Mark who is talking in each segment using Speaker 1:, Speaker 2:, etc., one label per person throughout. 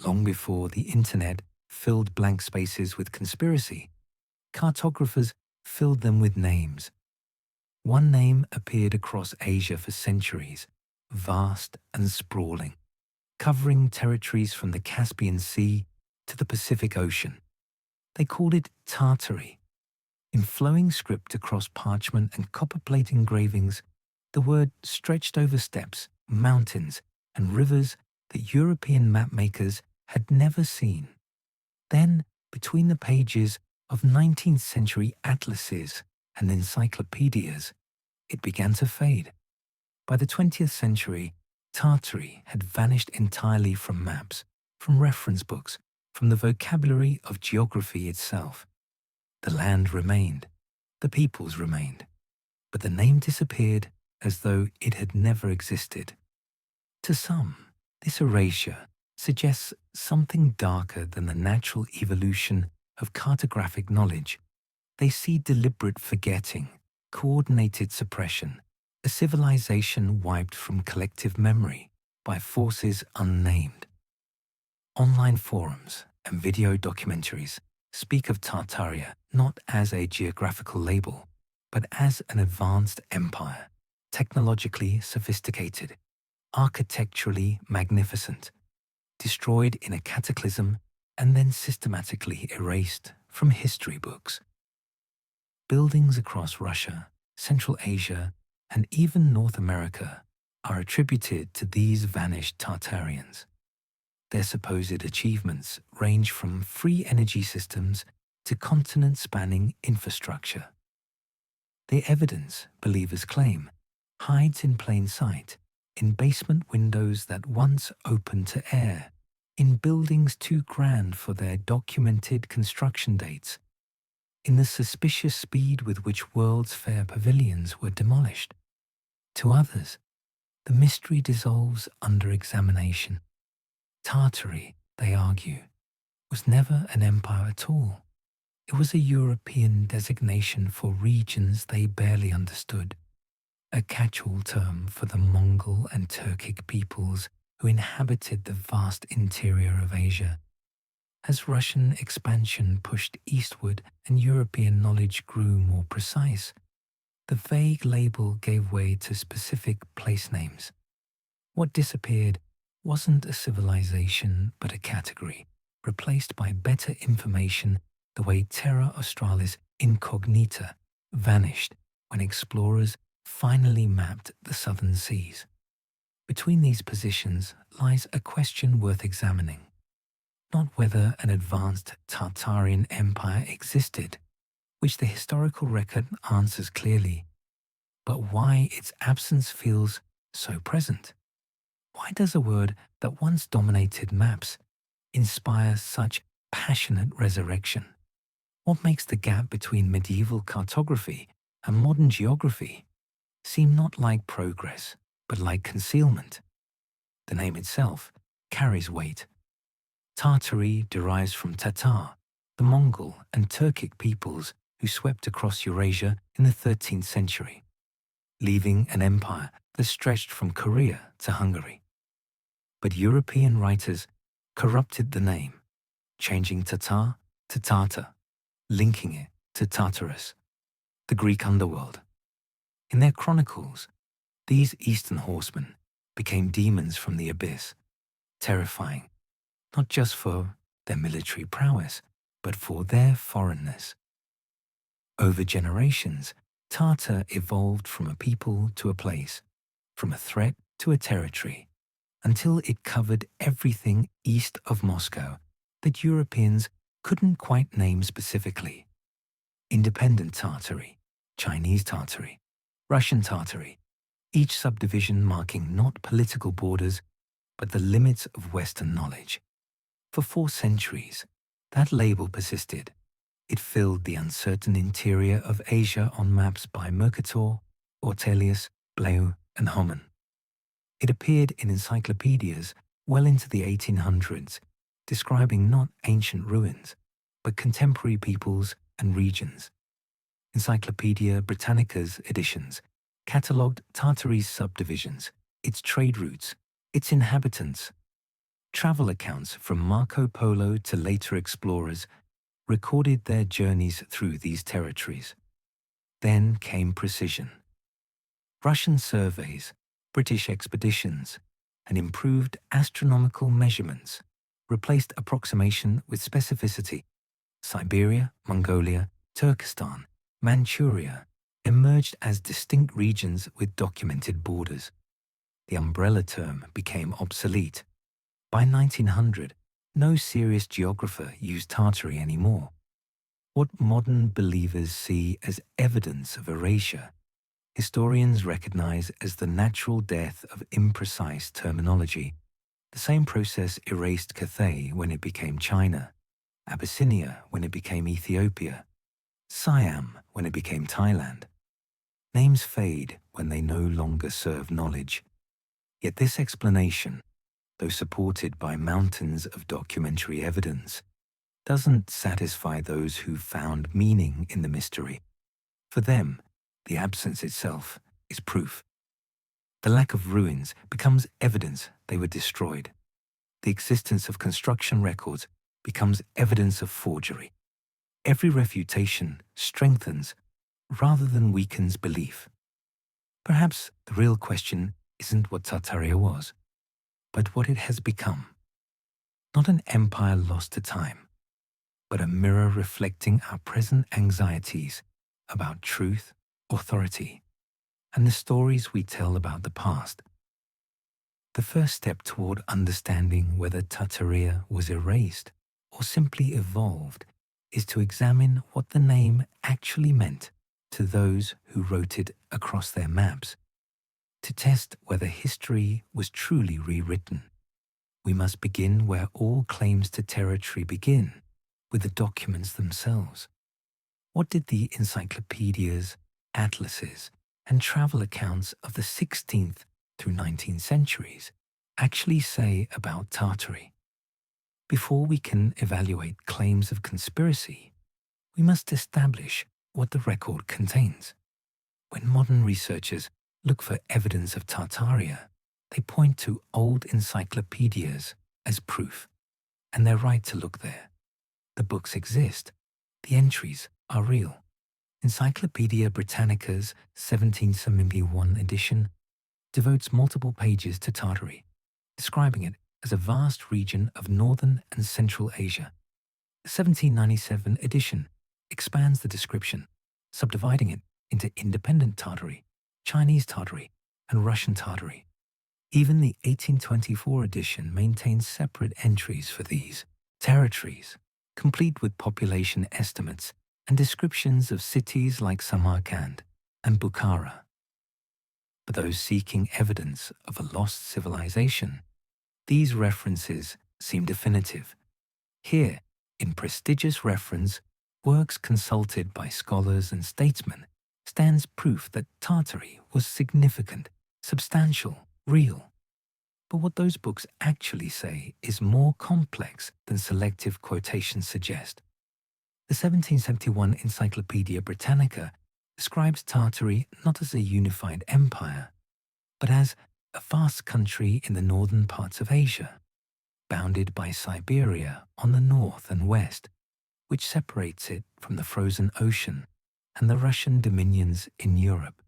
Speaker 1: Long before the internet filled blank spaces with conspiracy, cartographers filled them with names. One name appeared across Asia for centuries, vast and sprawling, covering territories from the Caspian Sea to the Pacific Ocean. They called it Tartary. In flowing script across parchment and copperplate engravings, the word stretched over steppes, mountains, and rivers that European mapmakers had never seen. Then, between the pages of 19th century atlases and encyclopedias, it began to fade. By the 20th century, Tartary had vanished entirely from maps, from reference books, from the vocabulary of geography itself. The land remained, the peoples remained, but the name disappeared as though it had never existed. To some, this erasure suggests something darker than the natural evolution of cartographic knowledge. They see deliberate forgetting, coordinated suppression, a civilization wiped from collective memory by forces unnamed. Online forums and video documentaries speak of Tartaria not as a geographical label, but as an advanced empire, technologically sophisticated, architecturally magnificent, destroyed in a cataclysm and then systematically erased from history books. Buildings across Russia, Central Asia, and even North America are attributed to these vanished Tartarians. Their supposed achievements range from free energy systems to continent-spanning infrastructure. The evidence, believers claim, hides in plain sight, in basement windows that once opened to air, in buildings too grand for their documented construction dates, in the suspicious speed with which World's Fair pavilions were demolished. To others, the mystery dissolves under examination. Tartary, they argue, was never an empire at all. It was a European designation for regions they barely understood, a catch-all term for the Mongol and Turkic peoples who inhabited the vast interior of Asia. As Russian expansion pushed eastward and European knowledge grew more precise, the vague label gave way to specific place names. What disappeared wasn't a civilization but a category, replaced by better information the way Terra Australis Incognita vanished when explorers finally mapped the southern seas. Between these positions lies a question worth examining. Not whether an advanced Tartarian empire existed, which the historical record answers clearly, but why its absence feels so present. Why does a word that once dominated maps inspire such passionate resurrection? What makes the gap between medieval cartography and modern geography seem not like progress, but like concealment? The name itself carries weight. Tartary derives from Tatar, the Mongol and Turkic peoples who swept across Eurasia in the 13th century, leaving an empire that stretched from Korea to Hungary. But European writers corrupted the name, changing Tatar to Tartar, linking it to Tartarus, the Greek underworld. In their chronicles, these Eastern horsemen became demons from the abyss, terrifying, not just for their military prowess, but for their foreignness. Over generations, Tartar evolved from a people to a place, from a threat to a territory, until it covered everything east of Moscow that Europeans couldn't quite name specifically. Independent Tartary, Chinese Tartary, Russian Tartary, each subdivision marking not political borders, but the limits of Western knowledge. For 4 centuries, that label persisted. It filled the uncertain interior of Asia on maps by Mercator, Ortelius, Bleu, and Homan. It appeared in encyclopedias well into the 1800s, describing not ancient ruins, but contemporary peoples and regions. Encyclopaedia Britannica's editions catalogued Tartary's subdivisions, its trade routes, its inhabitants. Travel accounts from Marco Polo to later explorers recorded their journeys through these territories. Then came precision. Russian surveys, British expeditions, and improved astronomical measurements replaced approximation with specificity. Siberia, Mongolia, Turkestan, Manchuria emerged as distinct regions with documented borders. The umbrella term became obsolete. By 1900, no serious geographer used Tartary anymore. What modern believers see as evidence of erasure, historians recognize as the natural death of imprecise terminology. The same process erased Cathay when it became China, Abyssinia when it became Ethiopia, Siam when it became Thailand. Names fade when they no longer serve knowledge. Yet this explanation, though supported by mountains of documentary evidence, doesn't satisfy those who found meaning in the mystery. For them, the absence itself is proof. The lack of ruins becomes evidence they were destroyed. The existence of construction records becomes evidence of forgery. Every refutation strengthens rather than weakens belief. Perhaps the real question isn't what Tartaria was, but what it has become. Not an empire lost to time, but a mirror reflecting our present anxieties about truth, authority, and the stories we tell about the past. The first step toward understanding whether Tartaria was erased or simply evolved is to examine what the name actually meant to those who wrote it across their maps. To test whether history was truly rewritten, we must begin where all claims to territory begin, with the documents themselves. What did the encyclopedias, atlases, and travel accounts of the 16th through 19th centuries actually say about Tartary? Before we can evaluate claims of conspiracy, we must establish what the record contains. When modern researchers look for evidence of Tartaria, they point to old encyclopedias as proof, and they're right to look there. The books exist. The entries are real. Encyclopaedia Britannica's 1771 edition devotes multiple pages to Tartary, describing it as a vast region of northern and central Asia. The 1797 edition expands the description, subdividing it into independent Tartary, Chinese Tartary, and Russian Tartary. Even the 1824 edition maintains separate entries for these territories, complete with population estimates and descriptions of cities like Samarkand and Bukhara. For those seeking evidence of a lost civilization, these references seem definitive. Here, in prestigious reference, works consulted by scholars and statesmen, stands proof that Tartary was significant, substantial, real. But what those books actually say is more complex than selective quotations suggest. The 1771 Encyclopaedia Britannica describes Tartary not as a unified empire, but as a vast country in the northern parts of Asia, bounded by Siberia on the north and west, which separates it from the frozen ocean and the Russian dominions in Europe.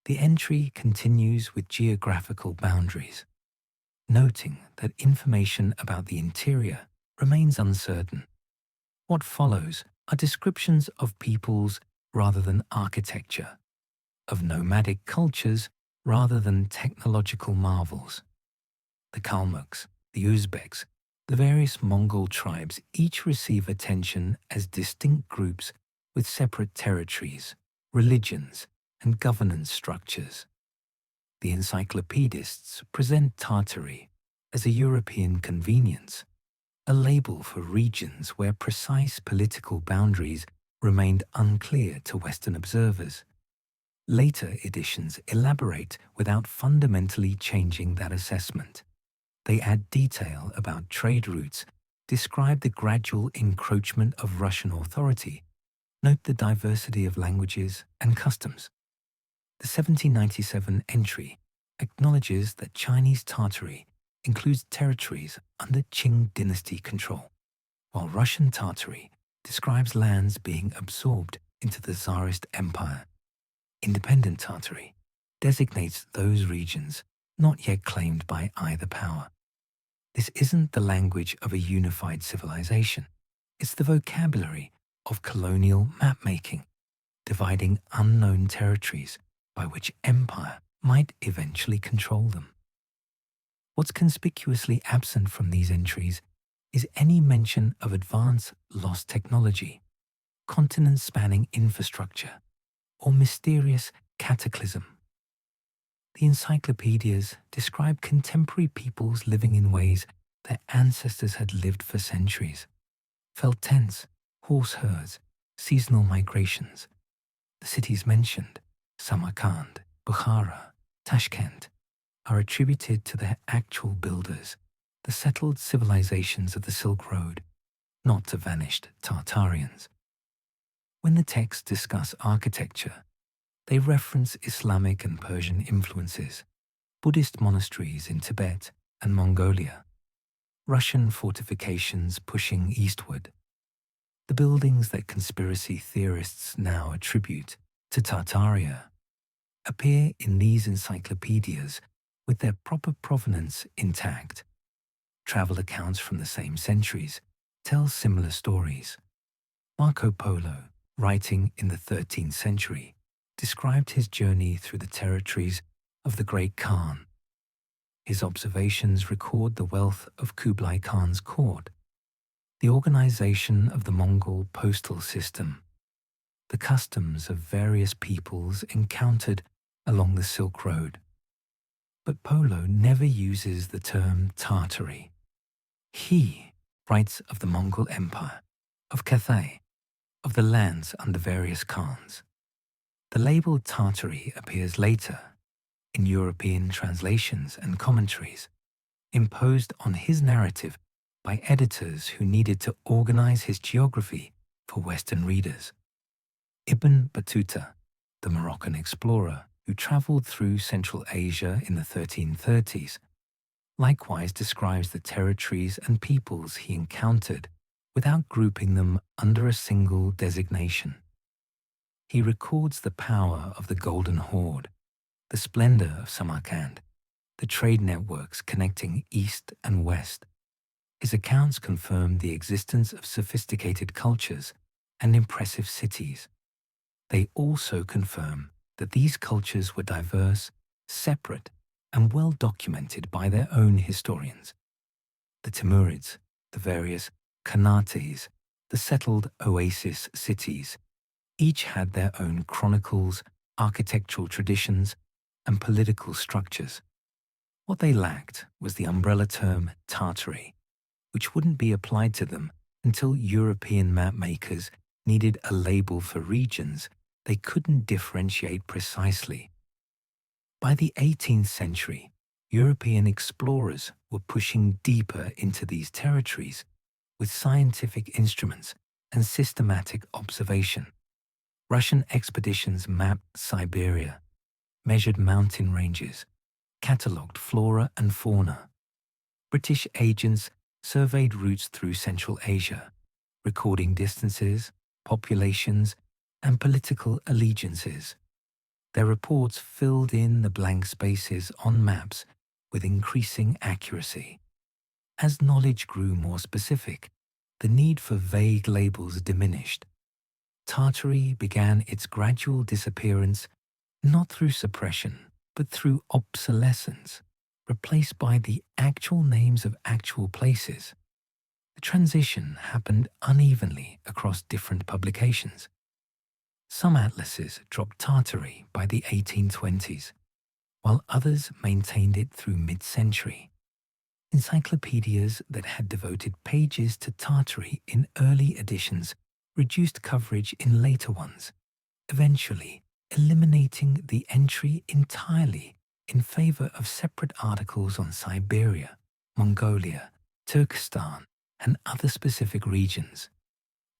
Speaker 1: The entry continues with geographical boundaries, noting that information about the interior remains uncertain. What follows are descriptions of peoples rather than architecture, of nomadic cultures rather than technological marvels. The Kalmucks, the Uzbeks, the various Mongol tribes each receive attention as distinct groups with separate territories, religions, and governance structures. The encyclopedists present Tartary as a European convenience, a label for regions where precise political boundaries remained unclear to Western observers. Later editions elaborate without fundamentally changing that assessment. They add detail about trade routes, describe the gradual encroachment of Russian authority, note the diversity of languages and customs. The 1797 entry acknowledges that Chinese Tartary includes territories under Qing dynasty control, while Russian Tartary describes lands being absorbed into the Tsarist Empire. Independent Tartary designates those regions not yet claimed by either power. This isn't the language of a unified civilization. It's the vocabulary of colonial map-making, dividing unknown territories by which empire might eventually control them. What's conspicuously absent from these entries is any mention of advanced lost technology, continent-spanning infrastructure, or mysterious cataclysm. The encyclopedias describe contemporary peoples living in ways their ancestors had lived for centuries. Felt tents, horse herds, seasonal migrations. The cities mentioned, Samarkand, Bukhara, Tashkent, are attributed to their actual builders, the settled civilizations of the Silk Road, not to vanished Tartarians. When the texts discuss architecture, they reference Islamic and Persian influences, Buddhist monasteries in Tibet and Mongolia, Russian fortifications pushing eastward. The buildings that conspiracy theorists now attribute to Tartaria appear in these encyclopedias with their proper provenance intact. Travel accounts from the same centuries tell similar stories. Marco Polo, writing in the 13th century, described his journey through the territories of the Great Khan. His observations record the wealth of Kublai Khan's court, the organization of the Mongol postal system, the customs of various peoples encountered along the Silk Road. But Polo never uses the term Tartary. He writes of the Mongol Empire, of Cathay, of the lands under various Khans. The label Tartary appears later in European translations and commentaries, imposed on his narrative by editors who needed to organize his geography for Western readers. Ibn Battuta, the Moroccan explorer who traveled through Central Asia in the 1330s, likewise describes the territories and peoples he encountered without grouping them under a single designation. He records the power of the Golden Horde, the splendor of Samarkand, the trade networks connecting East and West. His accounts confirm the existence of sophisticated cultures and impressive cities. They also confirm that these cultures were diverse, separate, and well documented by their own historians. The Timurids, the various Khanates, the settled oasis cities, each had their own chronicles, architectural traditions, and political structures. What they lacked was the umbrella term Tartary, which wouldn't be applied to them until European mapmakers needed a label for regions they couldn't differentiate precisely. By the 18th century, European explorers were pushing deeper into these territories with scientific instruments and systematic observation. Russian expeditions mapped Siberia, measured mountain ranges, catalogued flora and fauna. British agents surveyed routes through Central Asia, recording distances, populations, and political allegiances. Their reports filled in the blank spaces on maps with increasing accuracy. As knowledge grew more specific, the need for vague labels diminished. Tartary began its gradual disappearance not through suppression, but through obsolescence, replaced by the actual names of actual places. The transition happened unevenly across different publications. Some atlases dropped Tartary by the 1820s, while others maintained it through mid-century. Encyclopedias that had devoted pages to Tartary in early editions reduced coverage in later ones, eventually eliminating the entry entirely in favor of separate articles on Siberia, Mongolia, Turkestan, and other specific regions.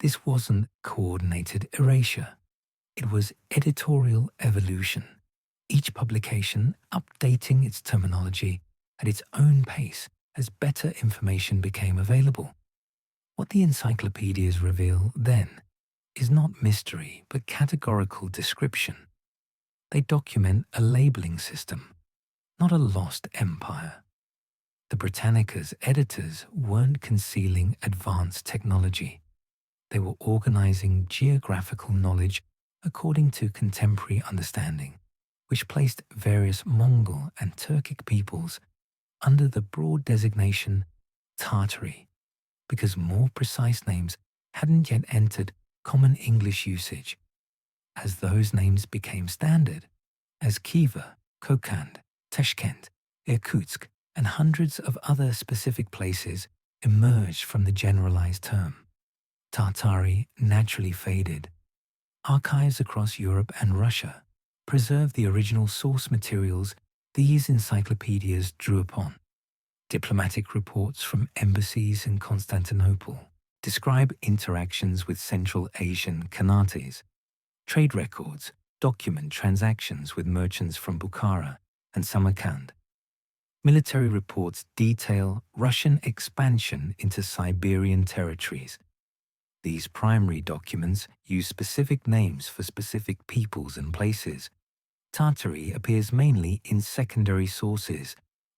Speaker 1: This wasn't coordinated erasure. It was editorial evolution, each publication updating its terminology at its own pace as better information became available. What the encyclopedias reveal then is not mystery but categorical description. They document a labeling system, not a lost empire. The Britannica's editors weren't concealing advanced technology. They were organizing geographical knowledge according to contemporary understanding, which placed various Mongol and Turkic peoples under the broad designation Tartary, because more precise names hadn't yet entered common English usage. As those names became standard, as Khiva, Kokand, Tashkent, Irkutsk, and hundreds of other specific places emerged from the generalized term, Tartary naturally faded. Archives across Europe and Russia preserve the original source materials these encyclopedias drew upon. Diplomatic reports from embassies in Constantinople describe interactions with Central Asian Khanates. Trade records document transactions with merchants from Bukhara and Samarkand. Military reports detail Russian expansion into Siberian territories. These primary documents use specific names for specific peoples and places. Tartary appears mainly in secondary sources,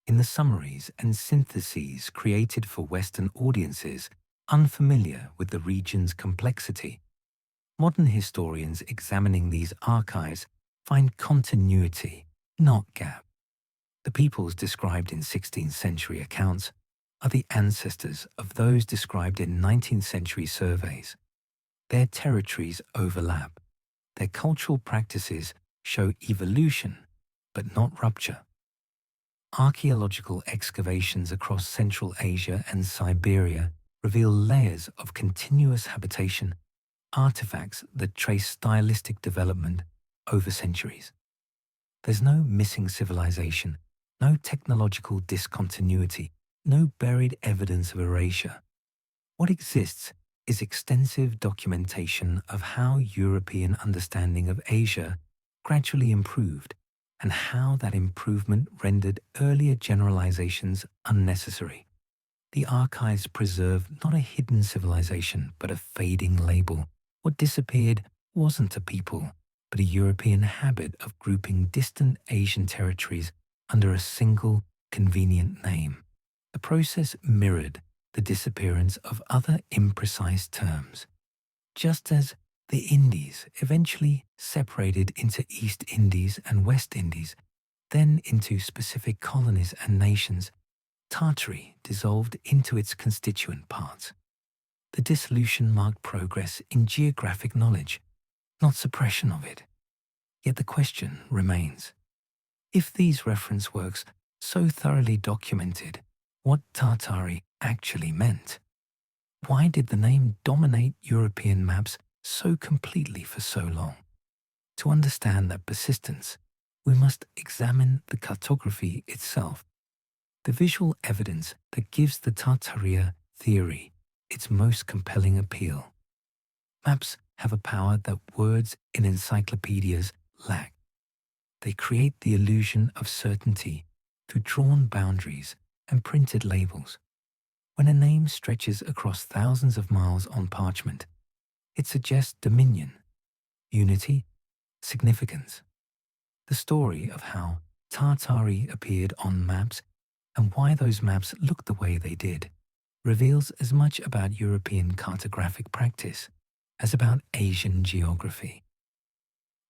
Speaker 1: in the summaries and syntheses created for Western audiences unfamiliar with the region's complexity. Modern historians examining these archives find continuity, not gap. The peoples described in 16th century accounts are the ancestors of those described in 19th century surveys. Their territories overlap. Their cultural practices show evolution, but not rupture. Archaeological excavations across Central Asia and Siberia reveal layers of continuous habitation, artifacts that trace stylistic development over centuries. There's no missing civilization, no technological discontinuity, no buried evidence of erasure. What exists is extensive documentation of how European understanding of Asia gradually improved and how that improvement rendered earlier generalizations unnecessary. The archives preserve not a hidden civilization, but a fading label. What disappeared wasn't a people, but a European habit of grouping distant Asian territories under a single, convenient name. The process mirrored the disappearance of other imprecise terms. Just as the Indies eventually separated into East Indies and West Indies, then into specific colonies and nations, Tartary dissolved into its constituent parts. The dissolution marked progress in geographic knowledge, not suppression of it. Yet the question remains, if these reference works so thoroughly documented what Tartary actually meant, why did the name dominate European maps so completely for so long? To understand that persistence, we must examine the cartography itself, the visual evidence that gives the Tartaria theory its most compelling appeal. Maps have a power that words in encyclopedias lack. They create the illusion of certainty through drawn boundaries and printed labels. When a name stretches across thousands of miles on parchment, it suggests dominion, unity, significance. The story of how Tartary appeared on maps and why those maps looked the way they did reveals as much about European cartographic practice as about Asian geography.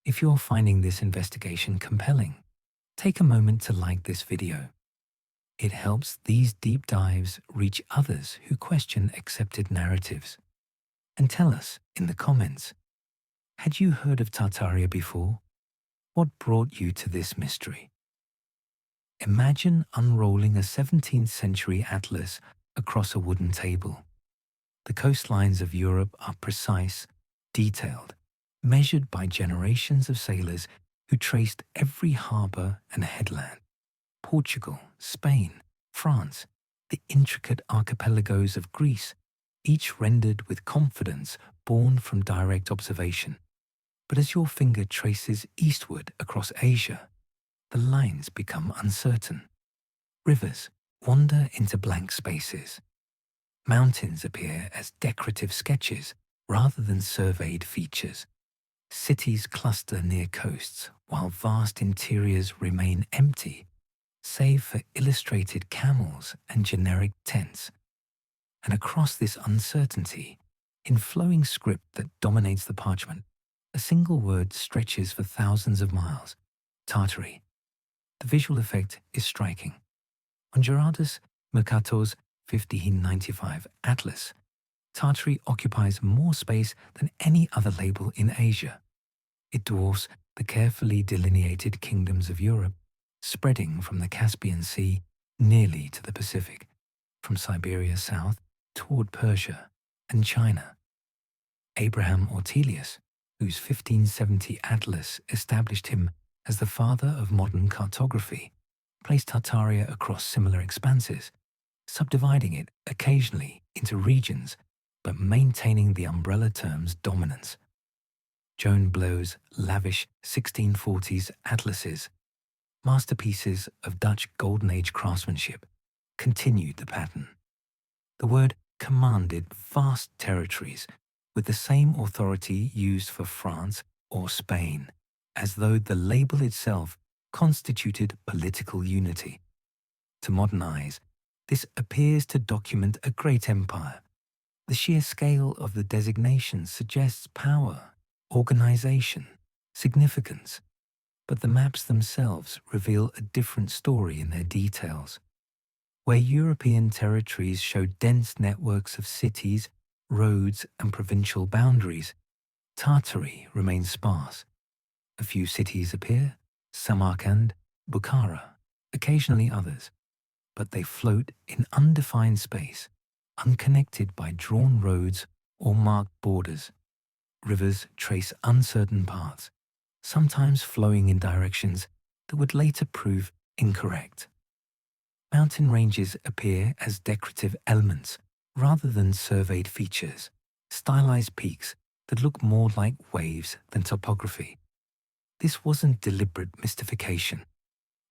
Speaker 1: If you're finding this investigation compelling, take a moment to like this video. It helps these deep dives reach others who question accepted narratives. And tell us in the comments, had you heard of Tartaria before? What brought you to this mystery? Imagine unrolling a 17th century atlas across a wooden table. The coastlines of Europe are precise, detailed, measured by generations of sailors who traced every harbour and headland. Portugal, Spain, France, the intricate archipelagos of Greece, each rendered with confidence born from direct observation. But as your finger traces eastward across Asia, the lines become uncertain. Rivers, wander into blank spaces. Mountains appear as decorative sketches rather than surveyed features. Cities cluster near coasts, while vast interiors remain empty, save for illustrated camels and generic tents. And across this uncertainty, in flowing script that dominates the parchment, a single word stretches for thousands of miles: Tartary. The visual effect is striking. On Gerardus Mercator's 1595 atlas, Tartary occupies more space than any other label in Asia. It dwarfs the carefully delineated kingdoms of Europe, spreading from the Caspian Sea nearly to the Pacific, from Siberia south toward Persia and China. Abraham Ortelius, whose 1570 atlas established him as the father of modern cartography, placed Tartaria across similar expanses, subdividing it occasionally into regions but maintaining the umbrella term's dominance. Joan Bleu's lavish 1640s atlases, masterpieces of Dutch Golden Age craftsmanship, continued the pattern. The word commanded vast territories with the same authority used for France or Spain, as though the label itself constituted political unity. To modern eyes, this appears to document a great empire. The sheer scale of the designation suggests power, organization, significance, but the maps themselves reveal a different story in their details. Where European territories show dense networks of cities, roads, and provincial boundaries, Tartary remains sparse. A few cities appear: Samarkand, Bukhara, occasionally others, but they float in undefined space, unconnected by drawn roads or marked borders. Rivers trace uncertain paths, sometimes flowing in directions that would later prove incorrect. Mountain ranges appear as decorative elements rather than surveyed features, stylized peaks that look more like waves than topography. This wasn't deliberate mystification.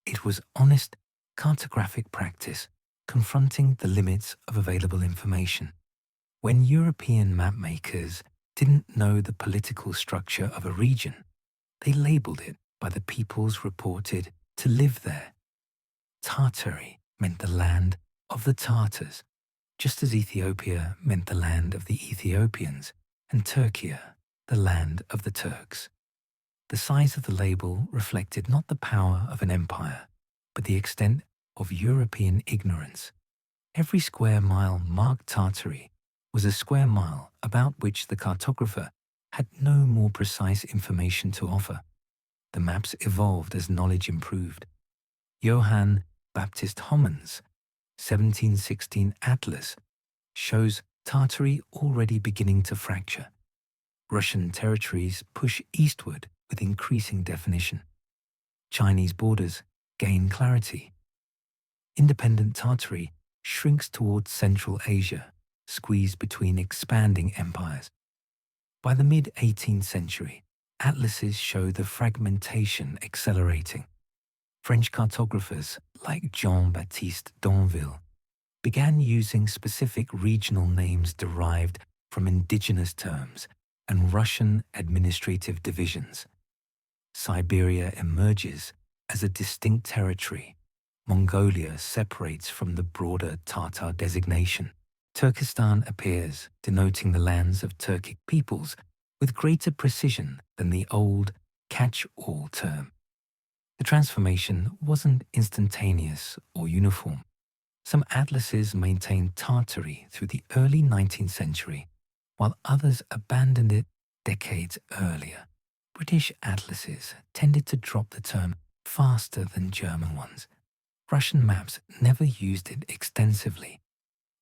Speaker 1: It was honest cartographic practice confronting the limits of available information. When European mapmakers didn't know the political structure of a region, they labeled it by the peoples reported to live there. Tartary meant the land of the Tartars, just as Ethiopia meant the land of the Ethiopians, and Turkey, the land of the Turks. The size of the label reflected not the power of an empire, but the extent of European ignorance. Every square mile marked Tartary was a square mile about which the cartographer had no more precise information to offer. The maps evolved as knowledge improved. Johann Baptist Homann's 1716 atlas shows Tartary already beginning to fracture. Russian territories push eastward with increasing definition. Chinese borders gain clarity. Independent Tartary shrinks towards Central Asia, squeezed between expanding empires. By the mid-18th century, atlases show the fragmentation accelerating. French cartographers like Jean-Baptiste Danville began using specific regional names derived from indigenous terms and Russian administrative divisions. Siberia emerges as a distinct territory. Mongolia separates from the broader Tatar designation. Turkestan appears, denoting the lands of Turkic peoples with greater precision than the old catch-all term. The transformation wasn't instantaneous or uniform. Some atlases maintained Tartary through the early 19th century, while others abandoned it decades earlier. British atlases tended to drop the term faster than German ones. Russian maps never used it extensively,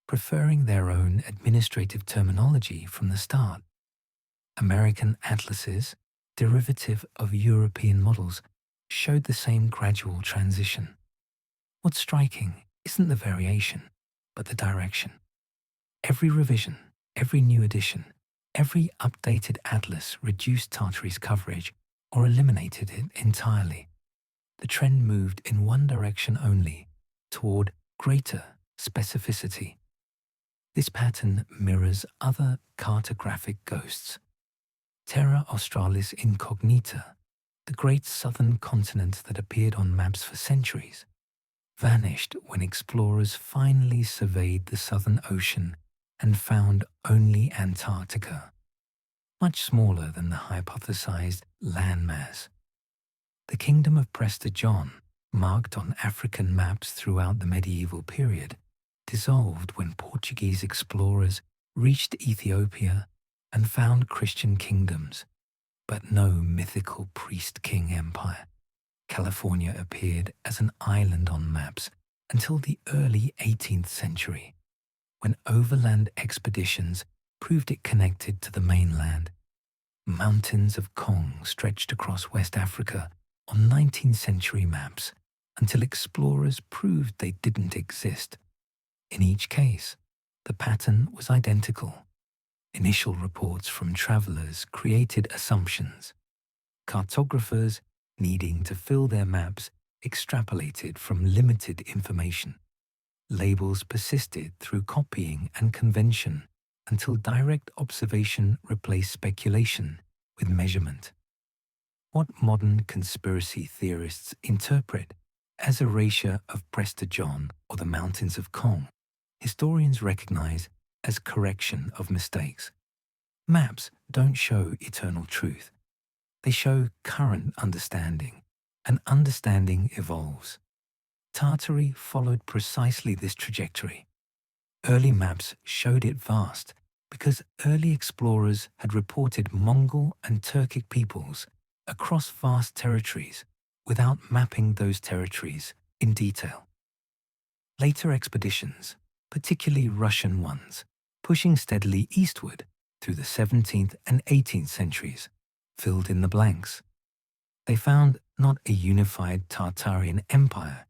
Speaker 1: preferring their own administrative terminology from the start. American atlases, derivative of European models, showed the same gradual transition. What's striking isn't the variation, but the direction. Every revision, every new edition, every updated atlas reduced Tartary's coverage or eliminated it entirely. The trend moved in one direction only, toward greater specificity. This pattern mirrors other cartographic ghosts. Terra Australis Incognita, the great southern continent that appeared on maps for centuries, vanished when explorers finally surveyed the Southern Ocean and found only Antarctica, much smaller than the hypothesized landmass. The kingdom of Prester John, marked on African maps throughout the medieval period, dissolved when Portuguese explorers reached Ethiopia and found Christian kingdoms, but no mythical priest-king empire. California appeared as an island on maps until the early 18th century, when overland expeditions proved it connected to the mainland. Mountains of Kong stretched across West Africa on 19th century maps until explorers proved they didn't exist. In each case, the pattern was identical. Initial reports from travelers created assumptions. Cartographers, needing to fill their maps, extrapolated from limited information. Labels persisted through copying and convention until direct observation replaced speculation with measurement. What modern conspiracy theorists interpret as erasure of Prester John or the mountains of Kong, historians recognize as correction of mistakes. Maps don't show eternal truth. They show current understanding, and understanding evolves. Tartary followed precisely this trajectory. Early maps showed it vast because early explorers had reported Mongol and Turkic peoples across vast territories without mapping those territories in detail. Later expeditions, particularly Russian ones, pushing steadily eastward through the 17th and 18th centuries, filled in the blanks. They found not a unified Tartarian empire,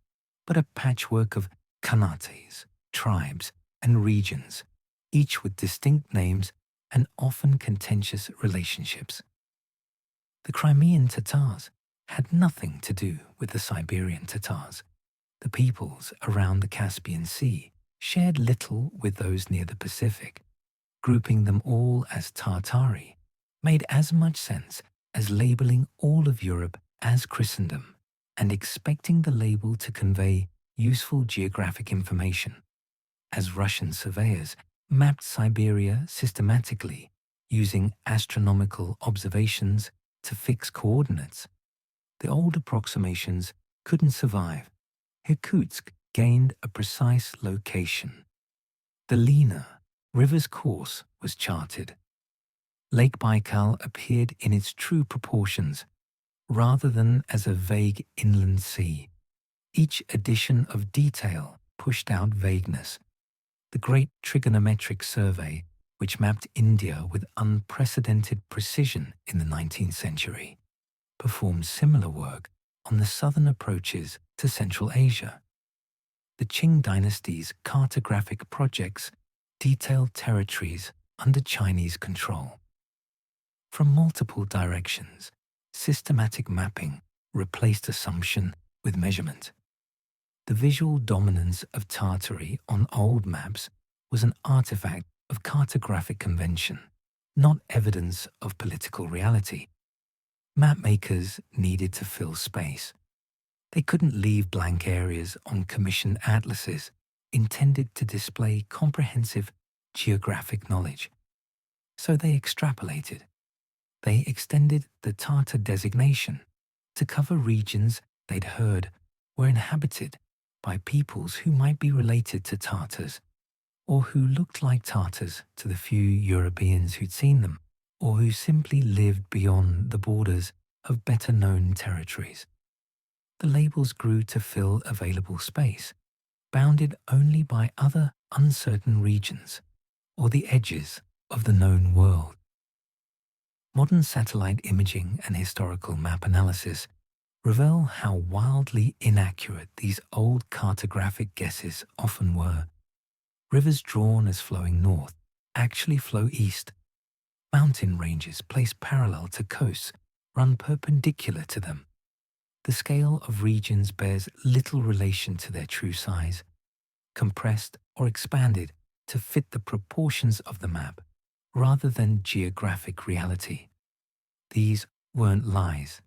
Speaker 1: but a patchwork of khanates, tribes, and regions, each with distinct names and often contentious relationships. The Crimean Tatars had nothing to do with the Siberian Tatars. The peoples around the Caspian Sea shared little with those near the Pacific. Grouping them all as Tartari made as much sense as labeling all of Europe as Christendom and expecting the label to convey useful geographic information. As Russian surveyors mapped Siberia systematically using astronomical observations to fix coordinates, the old approximations couldn't survive. Irkutsk gained a precise location. The Lena River's course was charted. Lake Baikal appeared in its true proportions, rather than as a vague inland sea. Each addition of detail pushed out vagueness. The Great Trigonometric Survey, which mapped India with unprecedented precision in the 19th century, performed similar work on the southern approaches to Central Asia. The Qing dynasty's cartographic projects detailed territories under Chinese control. From multiple directions, systematic mapping replaced assumption with measurement. The visual dominance of Tartary on old maps was an artifact of cartographic convention, not evidence of political reality. Mapmakers needed to fill space. They couldn't leave blank areas on commissioned atlases intended to display comprehensive geographic knowledge. So they extrapolated. They extended the Tartar designation to cover regions they'd heard were inhabited by peoples who might be related to Tartars, or who looked like Tartars to the few Europeans who'd seen them, or who simply lived beyond the borders of better-known territories. The labels grew to fill available space, bounded only by other uncertain regions, or the edges of the known world. Modern satellite imaging and historical map analysis reveal how wildly inaccurate these old cartographic guesses often were. Rivers drawn as flowing north actually flow east. Mountain ranges placed parallel to coasts run perpendicular to them. The scale of regions bears little relation to their true size. compressed or expanded to fit the proportions of the map, rather than geographic reality. These weren't lies.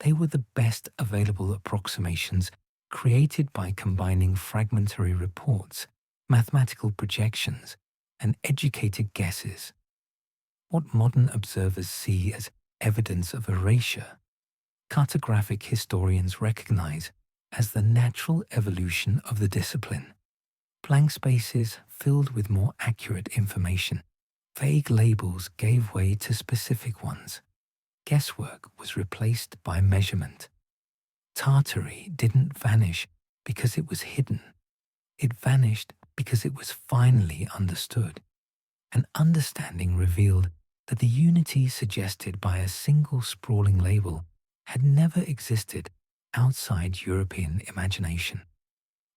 Speaker 1: They were the best available approximations created by combining fragmentary reports, mathematical projections, and educated guesses. What modern observers see as evidence of erasure, cartographic historians recognize as the natural evolution of the discipline. Blank spaces filled with more accurate information. Vague labels gave way to specific ones. Guesswork was replaced by measurement. Tartary didn't vanish because it was hidden. It vanished because it was finally understood. An understanding revealed that the unity suggested by a single sprawling label had never existed outside European imagination.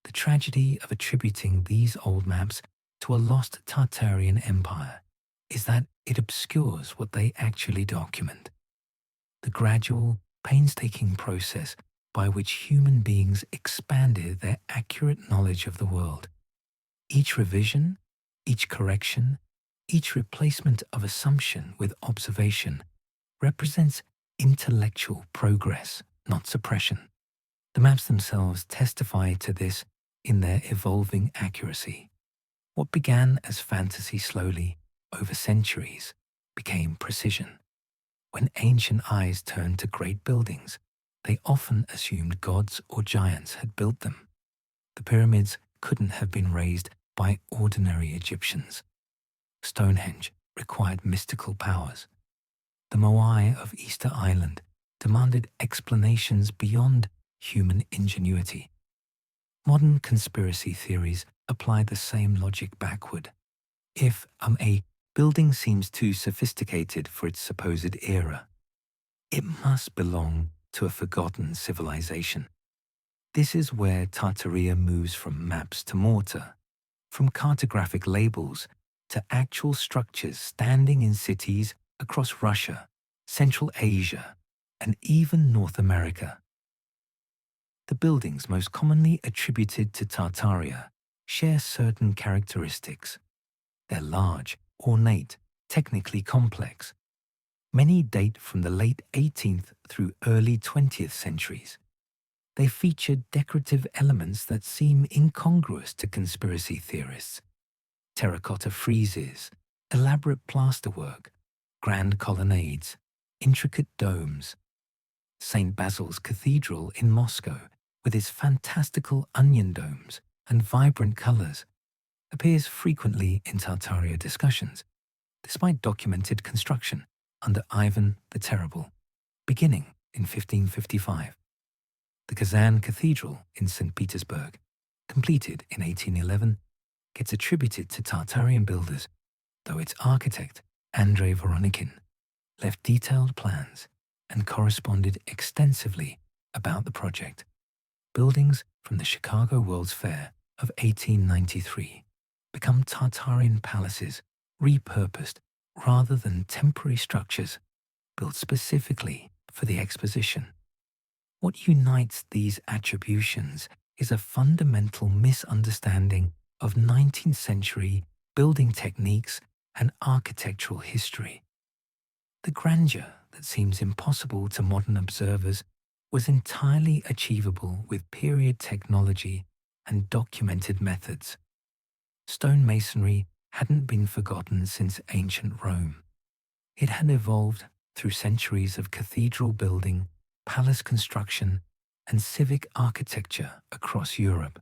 Speaker 1: The tragedy of attributing these old maps to a lost Tartarian empire is that it obscures what they actually document. The gradual, painstaking process by which human beings expanded their accurate knowledge of the world. Each revision, each correction, each replacement of assumption with observation represents intellectual progress, not suppression. The maps themselves testify to this in their evolving accuracy. What began as fantasy slowly, over centuries, became precision. When ancient eyes turned to great buildings, they often assumed gods or giants had built them. The pyramids couldn't have been raised by ordinary Egyptians. Stonehenge required mystical powers. The Moai of Easter Island demanded explanations beyond human ingenuity. Modern conspiracy theories apply the same logic backward. If a building seems too sophisticated for its supposed era, it must belong to a forgotten civilization. This is where Tartaria moves from maps to mortar, from cartographic labels to actual structures standing in cities across Russia, Central Asia, and even North America. The buildings most commonly attributed to Tartaria share certain characteristics. They're large, ornate, technically complex. Many date from the late 18th through early 20th centuries. They feature decorative elements that seem incongruous to conspiracy theorists. Terracotta friezes, elaborate plasterwork, grand colonnades, intricate domes. St. Basil's Cathedral in Moscow, with its fantastical onion domes and vibrant colors, appears frequently in Tartaria discussions, despite documented construction under Ivan the Terrible, beginning in 1555. The Kazan Cathedral in St. Petersburg, completed in 1811, gets attributed to Tartarian builders, though its architect, Andrei Voronikin, left detailed plans and corresponded extensively about the project. Buildings from the Chicago World's Fair of 1893 become Tartarian palaces, repurposed rather than temporary structures built specifically for the exposition. What unites these attributions is a fundamental misunderstanding of 19th century building techniques and architectural history. The grandeur that seems impossible to modern observers was entirely achievable with period technology and documented methods. Stonemasonry hadn't been forgotten since ancient Rome. It had evolved through centuries of cathedral building, palace construction, and civic architecture across Europe.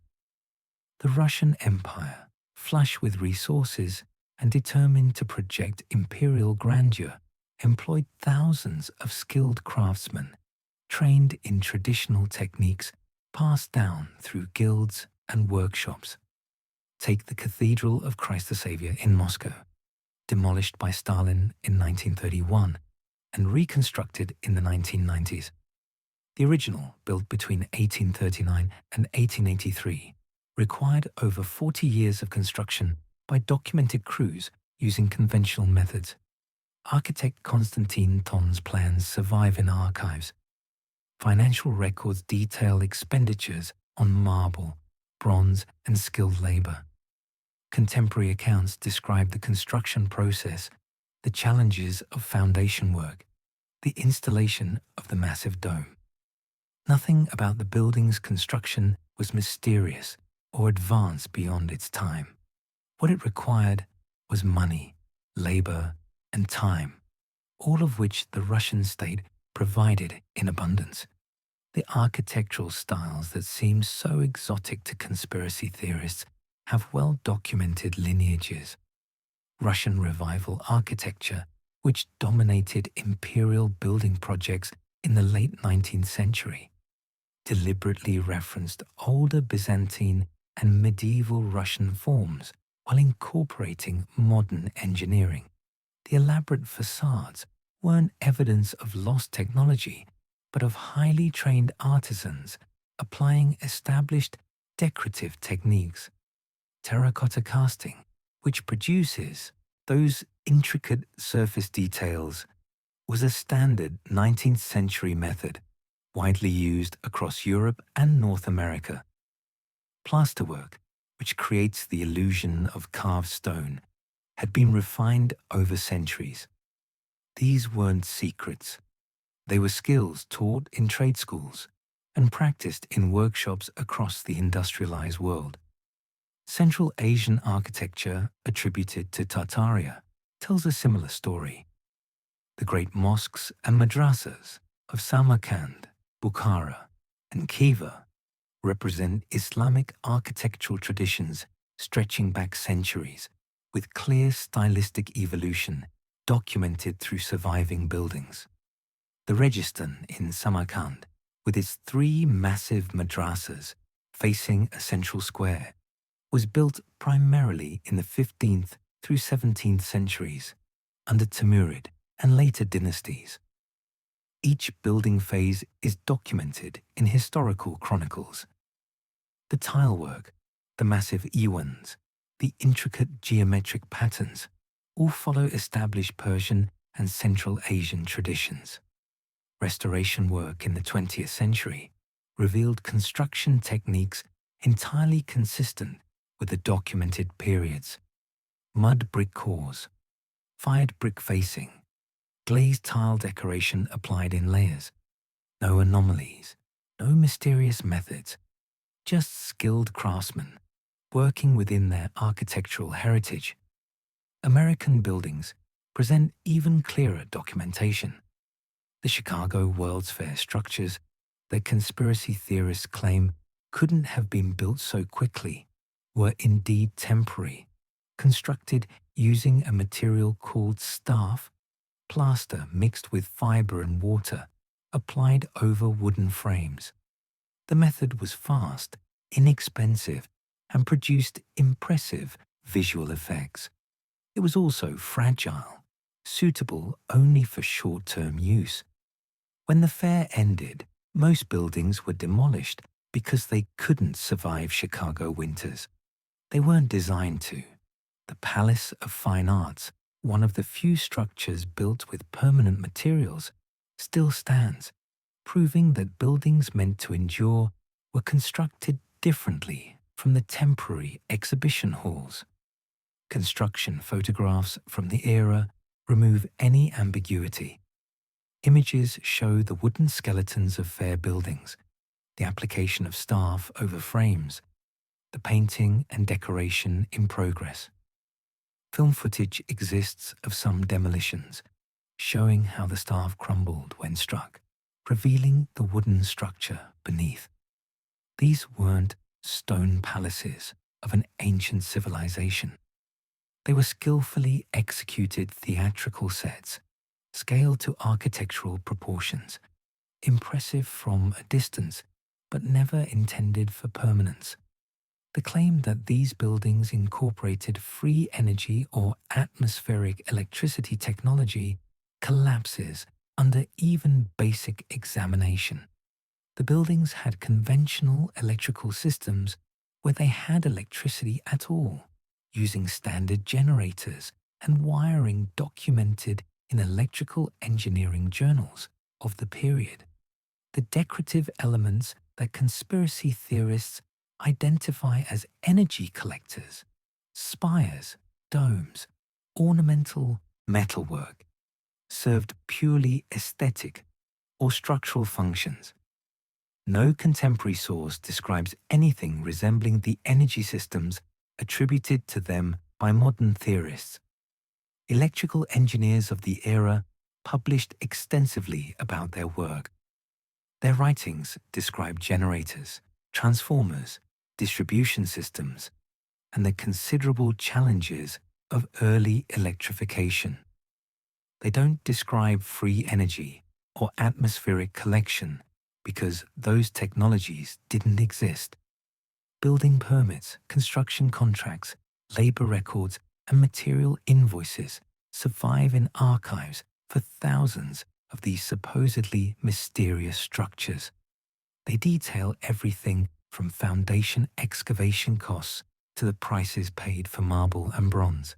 Speaker 1: The Russian Empire, flush with resources and determined to project imperial grandeur, employed thousands of skilled craftsmen, trained in traditional techniques passed down through guilds and workshops. Take the Cathedral of Christ the Savior in Moscow, demolished by Stalin in 1931 and reconstructed in the 1990s. The original, built between 1839 and 1883, required over 40 years of construction by documented crews using conventional methods. Architect Konstantin Ton's plans survive in archives. Financial records detail expenditures on marble, bronze, and skilled labor. Contemporary accounts describe the construction process, the challenges of foundation work, the installation of the massive dome. Nothing about the building's construction was mysterious or advanced beyond its time. What it required was money, labor, and time, all of which the Russian state provided in abundance. The architectural styles that seem so exotic to conspiracy theorists have well-documented lineages. Russian revival architecture, which dominated imperial building projects in the late 19th century, deliberately referenced older Byzantine and medieval Russian forms while incorporating modern engineering. The elaborate facades weren't evidence of lost technology, but of highly trained artisans applying established decorative techniques. Terracotta casting, which produces those intricate surface details, was a standard 19th century method, widely used across Europe and North America. Plasterwork, which creates the illusion of carved stone, had been refined over centuries. These weren't secrets. They were skills taught in trade schools and practiced in workshops across the industrialized world. Central Asian architecture, attributed to Tartaria, tells a similar story. The great mosques and madrasas of Samarkand, Bukhara, and Khiva represent Islamic architectural traditions stretching back centuries, with clear stylistic evolution documented through surviving buildings. The Registan in Samarkand, with its 3 massive madrasas facing a central square, was built primarily in the 15th through 17th centuries under Timurid and later dynasties. Each building phase is documented in historical chronicles. The tilework, the massive iwans, the intricate geometric patterns all follow established Persian and Central Asian traditions. Restoration work in the 20th century revealed construction techniques entirely consistent with the documented periods. Mud brick cores, fired brick facing, glazed tile decoration applied in layers. No anomalies, no mysterious methods, just skilled craftsmen working within their architectural heritage. American buildings present even clearer documentation. The Chicago World's Fair structures that conspiracy theorists claim couldn't have been built so quickly were indeed temporary, constructed using a material called staff, plaster mixed with fiber and water, applied over wooden frames. The method was fast, inexpensive, and produced impressive visual effects. It was also fragile, suitable only for short-term use. When the fair ended, most buildings were demolished because they couldn't survive Chicago winters. They weren't designed to. The Palace of Fine Arts, one of the few structures built with permanent materials, still stands, proving that buildings meant to endure were constructed differently from the temporary exhibition halls. Construction photographs from the era remove any ambiguity. Images show the wooden skeletons of fair buildings, the application of staff over frames, the painting and decoration in progress. Film footage exists of some demolitions, showing how the staff crumbled when struck, revealing the wooden structure beneath. These weren't stone palaces of an ancient civilization. They were skillfully executed theatrical sets, scaled to architectural proportions, impressive from a distance, but never intended for permanence. The claim that these buildings incorporated free energy or atmospheric electricity technology collapses under even basic examination. The buildings had conventional electrical systems where they had electricity at all, using standard generators and wiring documented in electrical engineering journals of the period. The decorative elements that conspiracy theorists identify as energy collectors, spires, domes, ornamental metalwork, served purely aesthetic or structural functions. No contemporary source describes anything resembling the energy systems attributed to them by modern theorists. Electrical engineers of the era published extensively about their work. Their writings describe generators, transformers, distribution systems, and the considerable challenges of early electrification. They don't describe free energy or atmospheric collection because those technologies didn't exist. Building permits, construction contracts, labor records, and material invoices survive in archives for thousands of these supposedly mysterious structures. They detail everything from foundation excavation costs to the prices paid for marble and bronze.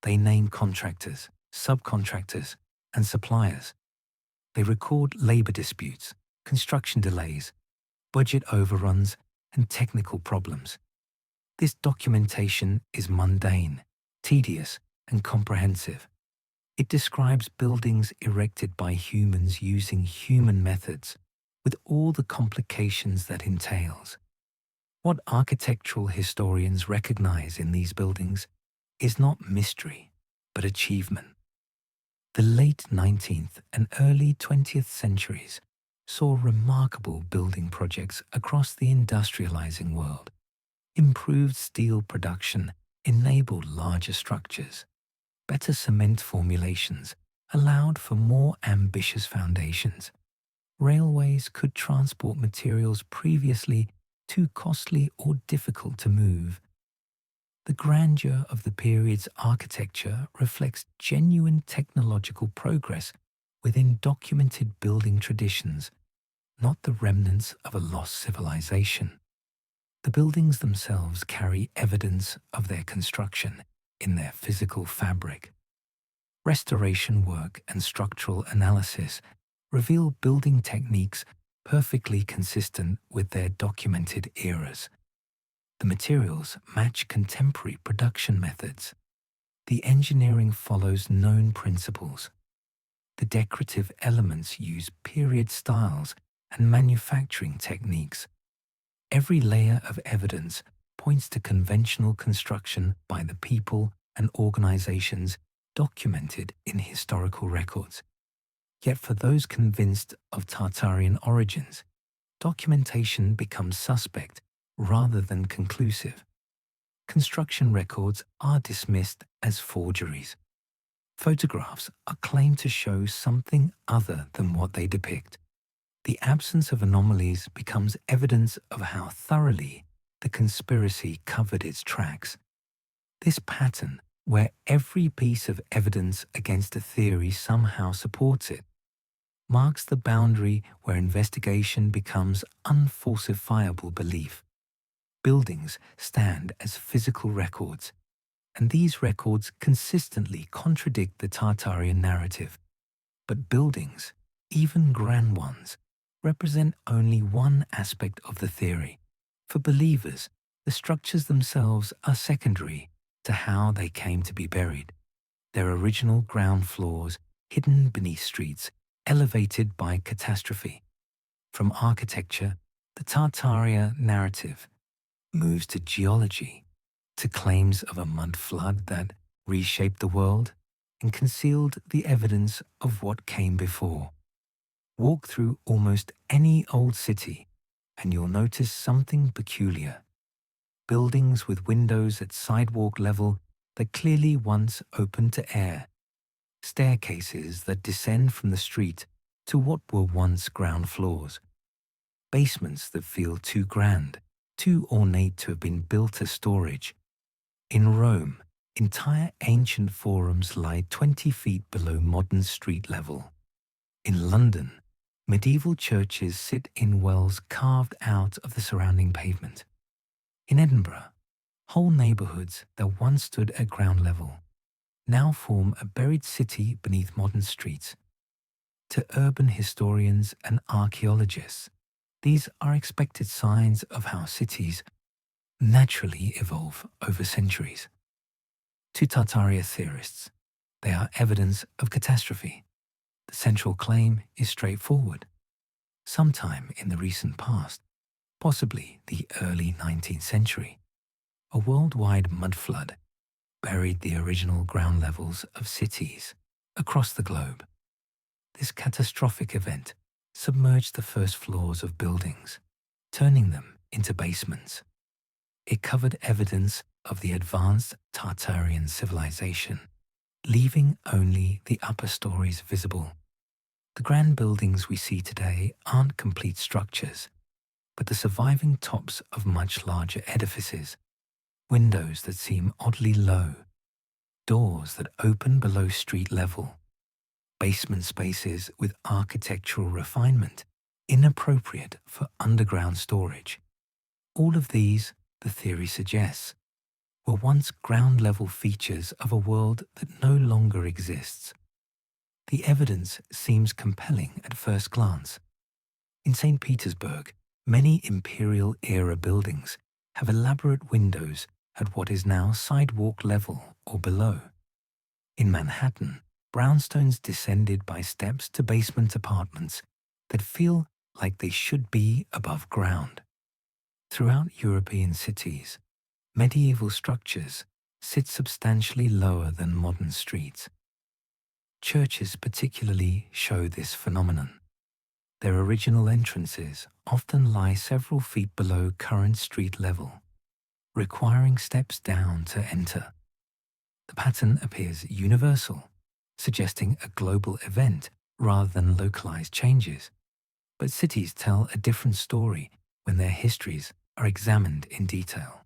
Speaker 1: They name contractors, subcontractors, and suppliers. They record labor disputes, construction delays, budget overruns, and technical problems. This documentation is mundane, tedious, and comprehensive. It describes buildings erected by humans using human methods, with all the complications that entails. What architectural historians recognize in these buildings is not mystery, but achievement. The late 19th and early 20th centuries saw remarkable building projects across the industrializing world. Improved steel production enabled larger structures. Better cement formulations allowed for more ambitious foundations. Railways could transport materials previously too costly or difficult to move. The grandeur of the period's architecture reflects genuine technological progress within documented building traditions, not the remnants of a lost civilization. The buildings themselves carry evidence of their construction in their physical fabric. Restoration work and structural analysis reveal building techniques perfectly consistent with their documented eras. The materials match contemporary production methods. The engineering follows known principles. The decorative elements use period styles and manufacturing techniques. Every layer of evidence points to conventional construction by the people and organizations documented in historical records. Yet for those convinced of Tartarian origins, documentation becomes suspect rather than conclusive. Construction records are dismissed as forgeries. Photographs are claimed to show something other than what they depict. The absence of anomalies becomes evidence of how thoroughly the conspiracy covered its tracks. This pattern, where every piece of evidence against a theory somehow supports it, marks the boundary where investigation becomes unfalsifiable belief. Buildings stand as physical records, and these records consistently contradict the Tartarian narrative. But buildings, even grand ones, represent only one aspect of the theory. For believers, the structures themselves are secondary to how they came to be buried. Their original ground floors, hidden beneath streets, elevated by catastrophe. From architecture, the Tartaria narrative moves to geology, to claims of a mud flood that reshaped the world and concealed the evidence of what came before. Walk through almost any old city and you'll notice something peculiar. Buildings with windows at sidewalk level that clearly once opened to air. Staircases that descend from the street to what were once ground floors. Basements that feel too grand, too ornate to have been built as storage. In Rome, entire ancient forums lie 20 feet below modern street level. In London, medieval churches sit in wells carved out of the surrounding pavement. In Edinburgh, whole neighbourhoods that once stood at ground level now form a buried city beneath modern streets. To urban historians and archaeologists, these are expected signs of how cities naturally evolve over centuries. To Tartaria theorists, they are evidence of catastrophe. The central claim is straightforward. Sometime in the recent past, possibly the early 19th century, a worldwide mud flood buried the original ground levels of cities across the globe. This catastrophic event submerged the first floors of buildings, turning them into basements. It covered evidence of the advanced Tartarian civilization, leaving only the upper stories visible. The grand buildings we see today aren't complete structures, but the surviving tops of much larger edifices, windows that seem oddly low, doors that open below street level, basement spaces with architectural refinement inappropriate for underground storage. All of these, the theory suggests, were once ground-level features of a world that no longer exists. The evidence seems compelling at first glance. In St. Petersburg, many imperial-era buildings have elaborate windows at what is now sidewalk level or below. In Manhattan, brownstones descended by steps to basement apartments that feel like they should be above ground. Throughout European cities, medieval structures sit substantially lower than modern streets. Churches particularly show this phenomenon. Their original entrances often lie several feet below current street level, requiring steps down to enter. The pattern appears universal, suggesting a global event rather than localized changes. But cities tell a different story when their histories are examined in detail.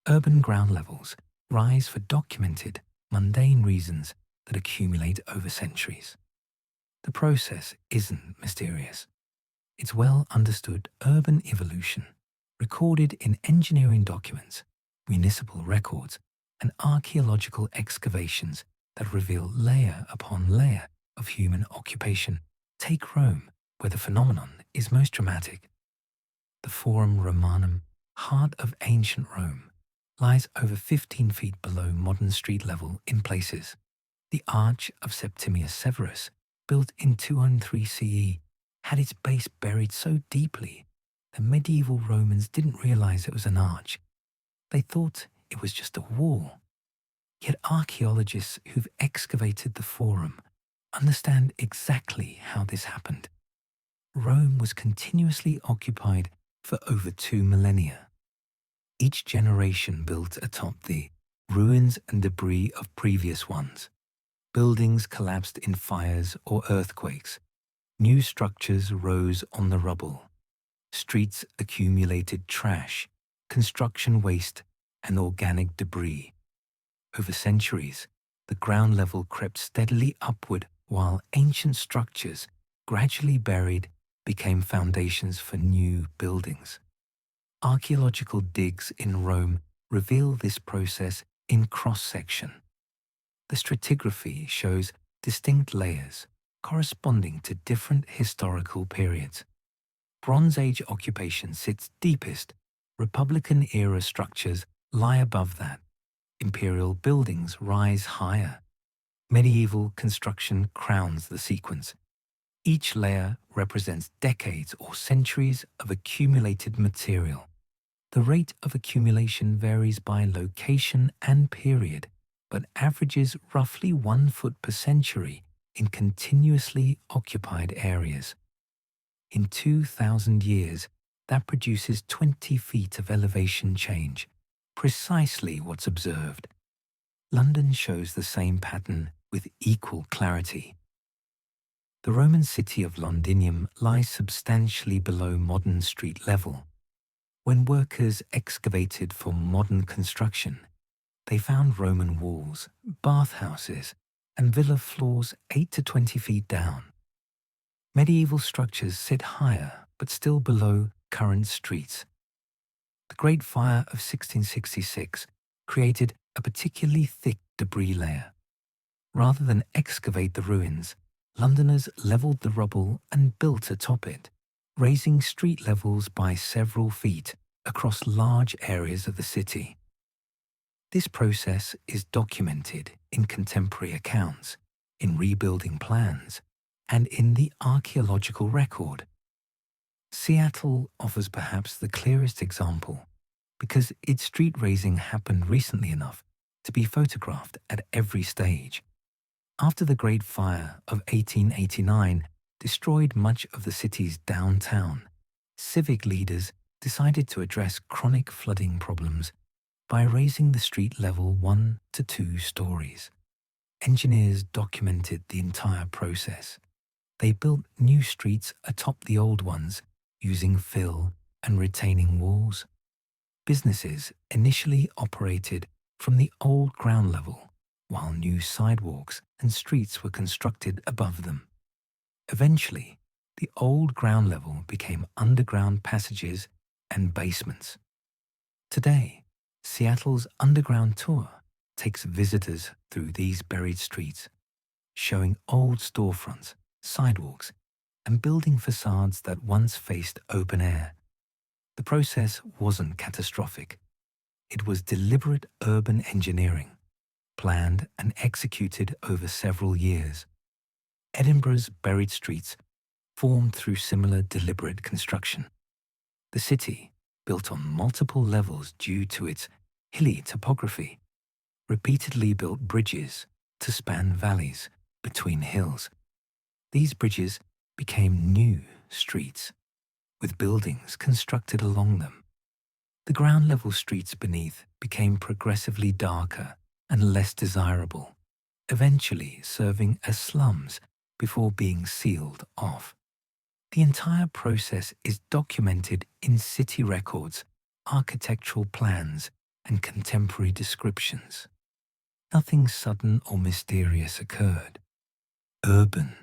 Speaker 1: Urban ground levels rise for documented, mundane reasons that accumulate over centuries. The process isn't mysterious. It's well understood urban evolution, recorded in engineering documents, municipal records, and archaeological excavations that reveal layer upon layer of human occupation. Take Rome, where the phenomenon is most dramatic. The Forum Romanum, heart of ancient Rome, lies over 15 feet below modern street level in places. The Arch of Septimius Severus, built in 203 CE, had its base buried so deeply that medieval Romans didn't realize it was an arch. They thought it was just a wall. Yet archaeologists who've excavated the Forum understand exactly how this happened. Rome was continuously occupied for over 2 millennia. Each generation built atop the ruins and debris of previous ones. Buildings collapsed in fires or earthquakes. New structures rose on the rubble. Streets accumulated trash, construction waste, and organic debris. Over centuries, the ground level crept steadily upward while ancient structures, gradually buried, became foundations for new buildings. Archaeological digs in Rome reveal this process in cross-section. The stratigraphy shows distinct layers corresponding to different historical periods. Bronze Age occupation sits deepest. Republican-era structures lie above that. Imperial buildings rise higher. Medieval construction crowns the sequence. Each layer represents decades or centuries of accumulated material. The rate of accumulation varies by location and period, but averages roughly 1 foot per century in continuously occupied areas. In 2,000 years, that produces 20 feet of elevation change, precisely what's observed. London shows the same pattern with equal clarity. The Roman city of Londinium lies substantially below modern street level. When workers excavated for modern construction, they found Roman walls, bathhouses, and villa floors 8 to 20 feet down. Medieval structures sit higher but still below current streets. The Great Fire of 1666 created a particularly thick debris layer. Rather than excavate the ruins, Londoners leveled the rubble and built atop it, raising street levels by several feet across large areas of the city. This process is documented in contemporary accounts, in rebuilding plans, and in the archaeological record. Seattle offers perhaps the clearest example because its street raising happened recently enough to be photographed at every stage. After the Great Fire of 1889 destroyed much of the city's downtown, civic leaders decided to address chronic flooding problems by raising the street level 1 to 2 stories. Engineers documented the entire process. They built new streets atop the old ones using fill and retaining walls. Businesses initially operated from the old ground level, while new sidewalks and streets were constructed above them. Eventually, the old ground level became underground passages and basements. Today, Seattle's underground tour takes visitors through these buried streets, showing old storefronts, sidewalks, and building facades that once faced open air. The process wasn't catastrophic. It was deliberate urban engineering, planned and executed over several years. Edinburgh's buried streets formed through similar deliberate construction. The city, built on multiple levels due to its hilly topography, repeatedly built bridges to span valleys between hills. These bridges became new streets, with buildings constructed along them. The ground-level streets beneath became progressively darker and less desirable, eventually serving as slums before being sealed off. The entire process is documented in city records, architectural plans, and contemporary descriptions. Nothing sudden or mysterious occurred. Urban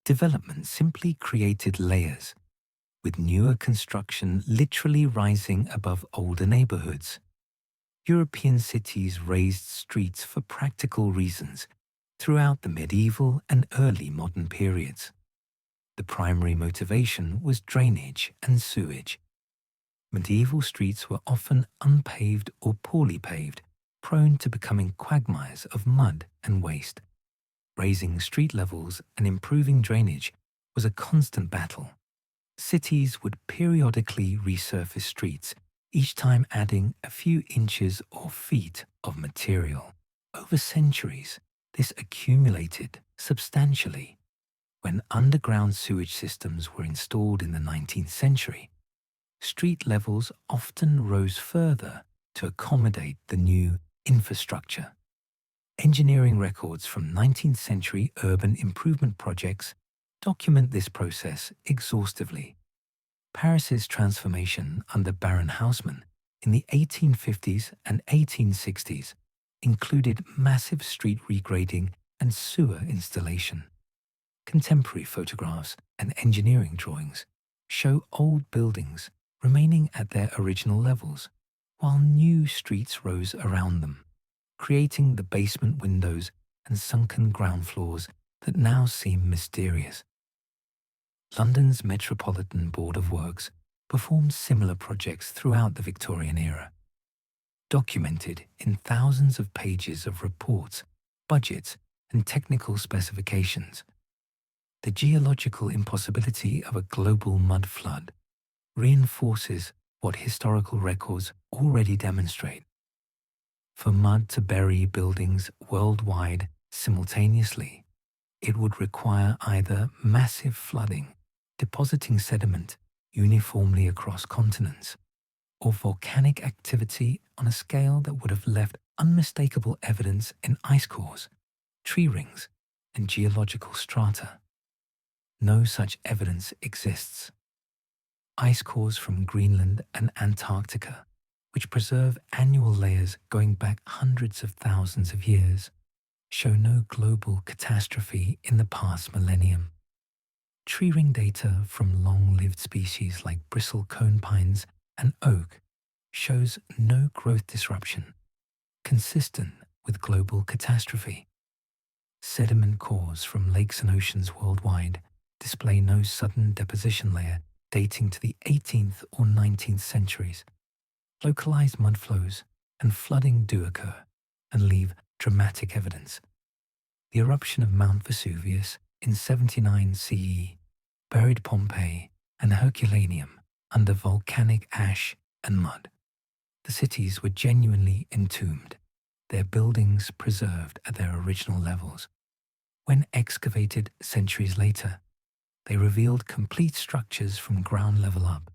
Speaker 1: development simply created layers, with newer construction literally rising above older neighborhoods. European cities raised streets for practical reasons throughout the medieval and early modern periods. The primary motivation was drainage and sewage. Medieval streets were often unpaved or poorly paved, prone to becoming quagmires of mud and waste. Raising street levels and improving drainage was a constant battle. Cities would periodically resurface streets, each time adding a few inches or feet of material. Over centuries, this accumulated substantially. When underground sewage systems were installed in the 19th century, street levels often rose further to accommodate the new infrastructure. Engineering records from 19th century urban improvement projects document this process exhaustively. Paris's transformation under Baron Haussmann in the 1850s and 1860s included massive street regrading and sewer installation. Contemporary photographs and engineering drawings show old buildings remaining at their original levels, while new streets rose around them, creating the basement windows and sunken ground floors that now seem mysterious. London's Metropolitan Board of Works performed similar projects throughout the Victorian era, documented in thousands of pages of reports, budgets, and technical specifications. The geological impossibility of a global mud flood reinforces what historical records already demonstrate. For mud to bury buildings worldwide simultaneously, it would require either massive flooding, depositing sediment uniformly across continents, or volcanic activity on a scale that would have left unmistakable evidence in ice cores, tree rings, and geological strata. No such evidence exists. Ice cores from Greenland and Antarctica, which preserve annual layers going back hundreds of thousands of years, show no global catastrophe in the past millennium. Tree ring data from long-lived species like bristlecone pines and oak shows no growth disruption, consistent with global catastrophe. Sediment cores from lakes and oceans worldwide display no sudden deposition layer dating to the 18th or 19th centuries. Localized mud flows and flooding do occur and leave dramatic evidence. The eruption of Mount Vesuvius in 79 CE buried Pompeii and Herculaneum under volcanic ash and mud. The cities were genuinely entombed, their buildings preserved at their original levels. When excavated centuries later, they revealed complete structures from ground level up,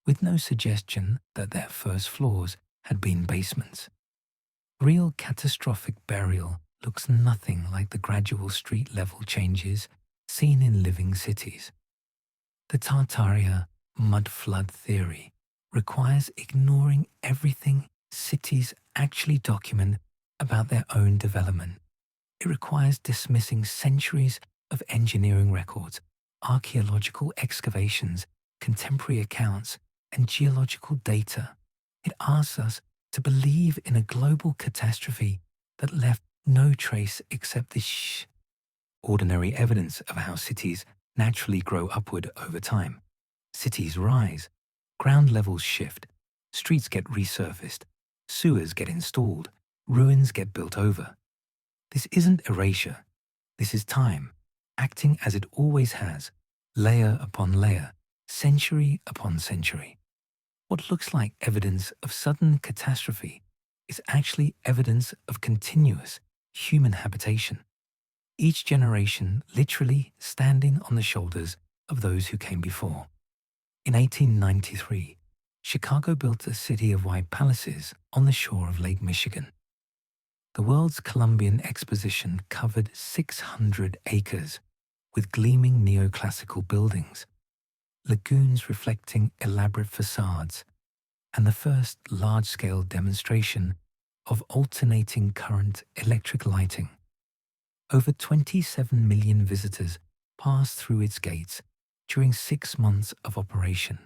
Speaker 1: with no suggestion that their first floors had been basements. Real catastrophic burial looks nothing like the gradual street level changes seen in living cities. The Tartaria mud flood theory requires ignoring everything cities actually document about their own development. It requires dismissing centuries of engineering records, archaeological excavations, contemporary accounts, and geological data. It asks us to believe in a global catastrophe that left no trace except the ordinary evidence of how cities naturally grow upward over time. Cities rise, ground levels shift, streets get resurfaced, sewers get installed, ruins get built over. This isn't erasure. This is time, acting as it always has, layer upon layer, century upon century. What looks like evidence of sudden catastrophe is actually evidence of continuous human habitation, each generation literally standing on the shoulders of those who came before. In 1893, Chicago built a city of white palaces on the shore of Lake Michigan. The world's Columbian Exposition covered 600 acres with gleaming neoclassical buildings, lagoons reflecting elaborate facades, and the first large-scale demonstration of alternating current electric lighting. Over 27 million visitors passed through its gates during 6 months of operation,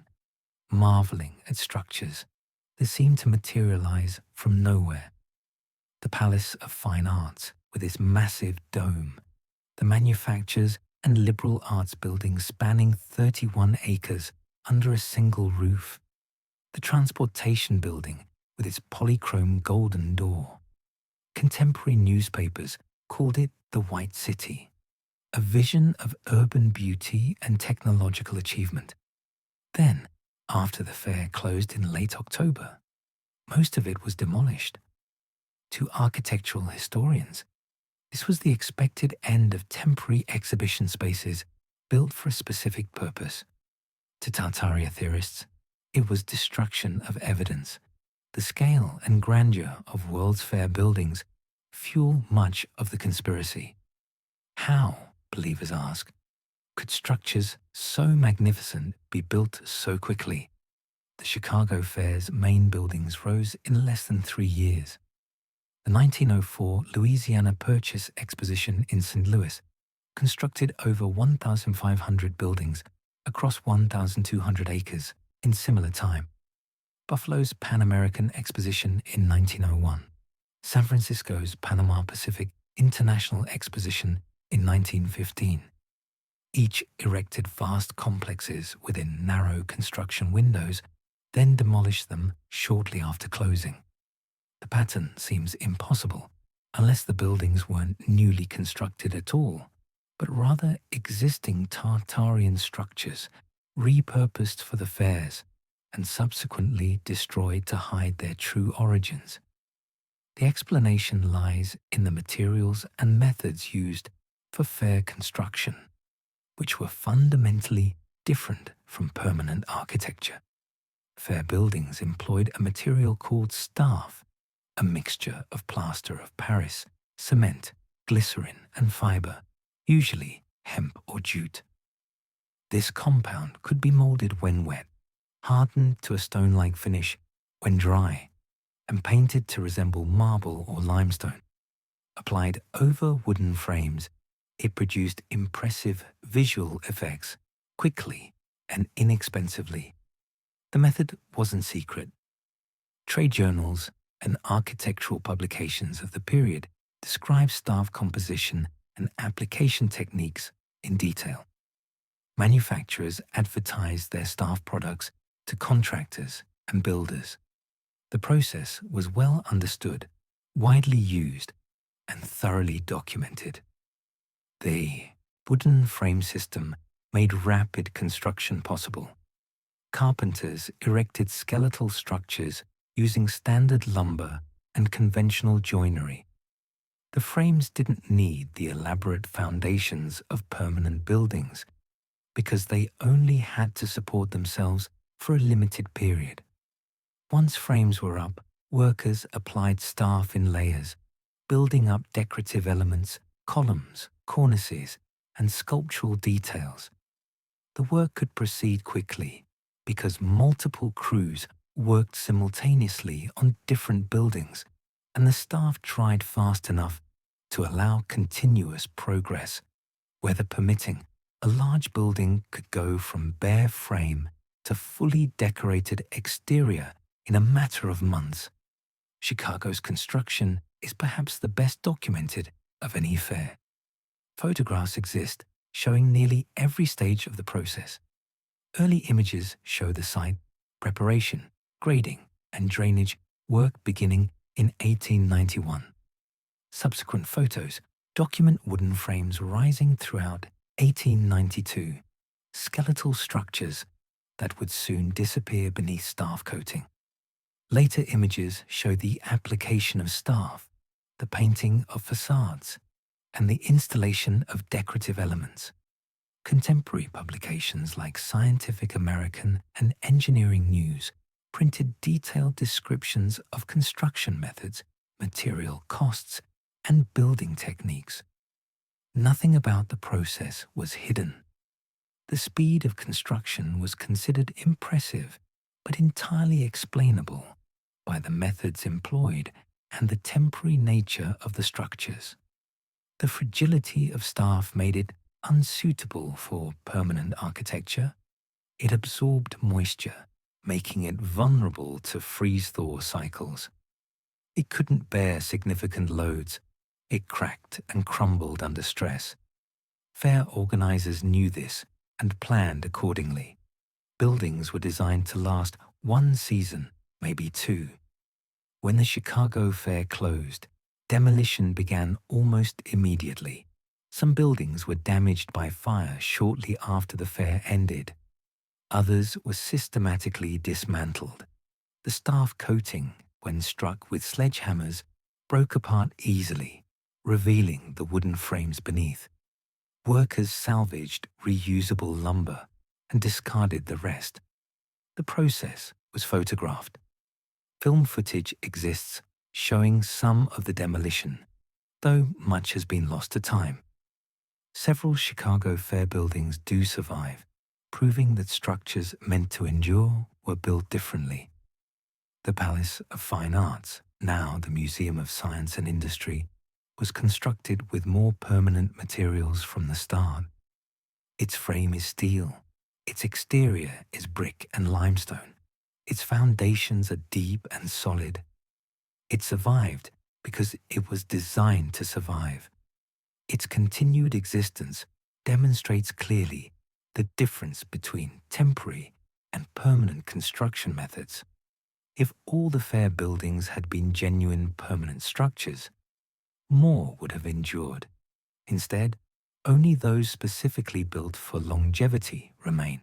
Speaker 1: marveling at structures that seemed to materialize from nowhere. The Palace of Fine Arts, with its massive dome, the manufactures and liberal arts buildings spanning 31 acres under a single roof, the transportation building with its polychrome golden door. Contemporary newspapers called it the White City, a vision of urban beauty and technological achievement. Then, after the fair closed in late October, most of it was demolished. To architectural historians, this was the expected end of temporary exhibition spaces built for a specific purpose. To Tartaria theorists, it was destruction of evidence. The scale and grandeur of World's Fair buildings fuel much of the conspiracy. How, believers ask, could structures so magnificent be built so quickly? The Chicago Fair's main buildings rose in less than 3 years. The 1904 Louisiana Purchase Exposition in St. Louis constructed over 1,500 buildings across 1,200 acres in similar time. Buffalo's Pan American Exposition in 1901, San Francisco's Panama Pacific International Exposition in 1915. Each erected vast complexes within narrow construction windows, then demolished them shortly after closing. The pattern seems impossible unless the buildings weren't newly constructed at all, but rather existing Tartarian structures repurposed for the fairs and subsequently destroyed to hide their true origins. The explanation lies in the materials and methods used for fair construction, which were fundamentally different from permanent architecture. Fair buildings employed a material called staff, a mixture of plaster of Paris, cement, glycerin, and fiber, usually hemp or jute. This compound could be molded when wet, hardened to a stone-like finish when dry, and painted to resemble marble or limestone. Applied over wooden frames, it produced impressive visual effects quickly and inexpensively. The method wasn't secret. Trade journals and architectural publications of the period describe staff composition and application techniques in detail. Manufacturers advertised their staff products to contractors and builders. The process was well understood, widely used, and thoroughly documented. The wooden frame system made rapid construction possible. Carpenters erected skeletal structures using standard lumber and conventional joinery. The frames didn't need the elaborate foundations of permanent buildings because they only had to support themselves for a limited period. Once frames were up, workers applied staff in layers, building up decorative elements, columns, cornices, and sculptural details. The work could proceed quickly because multiple crews worked simultaneously on different buildings, and the staff tried fast enough to allow continuous progress. Weather permitting, a large building could go from bare frame to fully decorated exterior in a matter of months. Chicago's construction is perhaps the best documented of any fair. Photographs exist showing nearly every stage of the process. Early images show the site, preparation, grading, and drainage work beginning in 1891. Subsequent photos document wooden frames rising throughout 1892, skeletal structures that would soon disappear beneath staff coating. Later images show the application of staff, the painting of facades, and the installation of decorative elements. Contemporary publications like Scientific American and Engineering News printed detailed descriptions of construction methods, material costs, and building techniques. Nothing about the process was hidden. The speed of construction was considered impressive, but entirely explainable by the methods employed and the temporary nature of the structures. The fragility of staff made it unsuitable for permanent architecture. It absorbed moisture, making it vulnerable to freeze-thaw cycles. It couldn't bear significant loads. It cracked and crumbled under stress. Fair organizers knew this and planned accordingly. Buildings were designed to last one season, maybe two. When the Chicago Fair closed, demolition began almost immediately. Some buildings were damaged by fire shortly after the fair ended. Others were systematically dismantled. The staff coating, when struck with sledgehammers, broke apart easily, revealing the wooden frames beneath. Workers salvaged reusable lumber and discarded the rest. The process was photographed. Film footage exists showing some of the demolition, though much has been lost to time. Several Chicago Fair buildings do survive, proving that structures meant to endure were built differently. The Palace of Fine Arts, now the Museum of Science and Industry, was constructed with more permanent materials from the start. Its frame is steel, its exterior is brick and limestone, its foundations are deep and solid. It survived because it was designed to survive. Its continued existence demonstrates clearly the difference between temporary and permanent construction methods. If all the fair buildings had been genuine permanent structures, more would have endured. Instead, only those specifically built for longevity remain.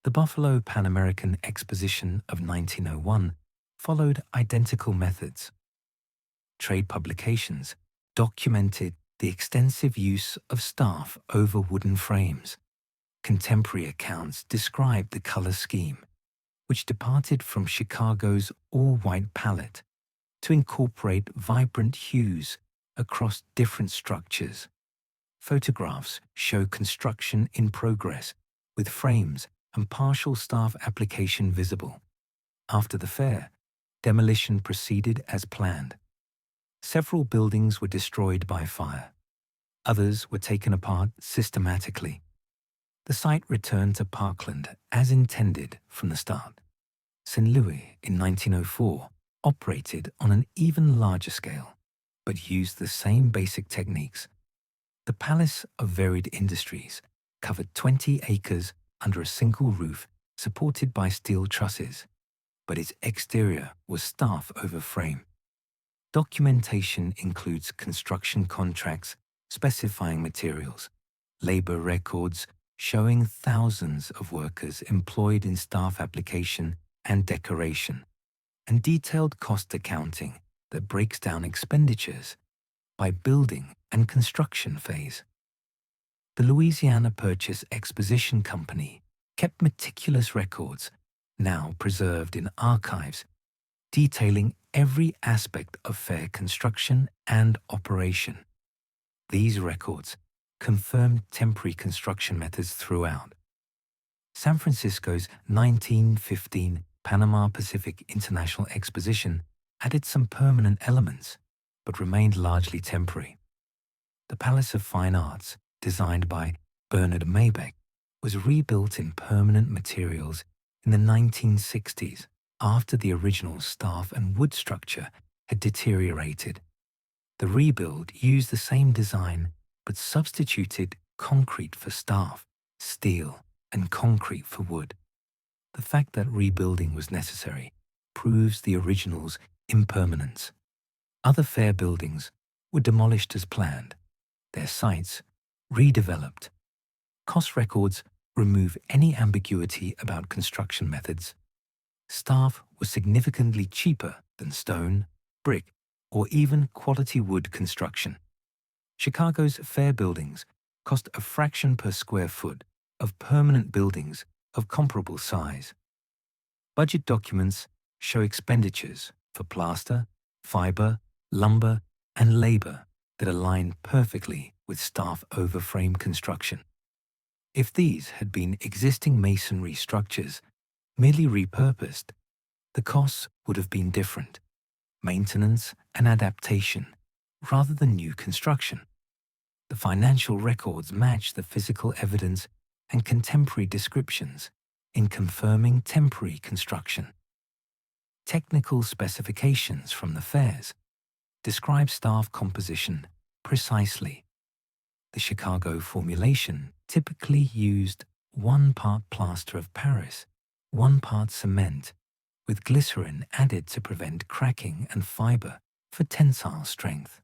Speaker 1: The Buffalo Pan American Exposition of 1901 followed identical methods. Trade publications documented the extensive use of staff over wooden frames. Contemporary accounts described the color scheme, which departed from Chicago's all-white palette to incorporate vibrant hues across different structures. Photographs show construction in progress, with frames and partial staff application visible. After the fair, demolition proceeded as planned. Several buildings were destroyed by fire. Others were taken apart systematically. The site returned to Parkland as intended from the start. St. Louis in 1904 operated on an even larger scale, but used the same basic techniques. The Palace of Varied Industries covered 20 acres under a single roof supported by steel trusses. but its exterior was staff over frame. Documentation includes construction contracts specifying materials, labor records showing thousands of workers employed in staff application and decoration, and detailed cost accounting that breaks down expenditures by building and construction phase. The Louisiana Purchase Exposition Company kept meticulous records, now preserved in archives, detailing every aspect of fair construction and operation. These records confirmed temporary construction methods throughout. San Francisco's 1915 Panama Pacific International Exposition added some permanent elements, but remained largely temporary. The Palace of Fine Arts, designed by Bernard Maybeck, was rebuilt in permanent materials in the 1960s after the original staff and wood structure had deteriorated. The rebuild used the same design but substituted concrete for staff, steel, and concrete for wood. The fact that rebuilding was necessary proves the original's impermanence. Other fair buildings were demolished as planned, their sites redeveloped. Cost records remove any ambiguity about construction methods. Staff was significantly cheaper than stone, brick, or even quality wood construction. Chicago's fair buildings cost a fraction per square foot of permanent buildings of comparable size. Budget documents show expenditures for plaster, fiber, lumber, and labor that align perfectly with staff over frame construction. If these had been existing masonry structures, merely repurposed, the costs would have been different: maintenance and adaptation, rather than new construction. The financial records match the physical evidence and contemporary descriptions in confirming temporary construction. Technical specifications from the fairs describe staff composition precisely. The Chicago formulation typically used 1 part plaster of Paris, 1 part cement, with glycerin added to prevent cracking and fiber for tensile strength.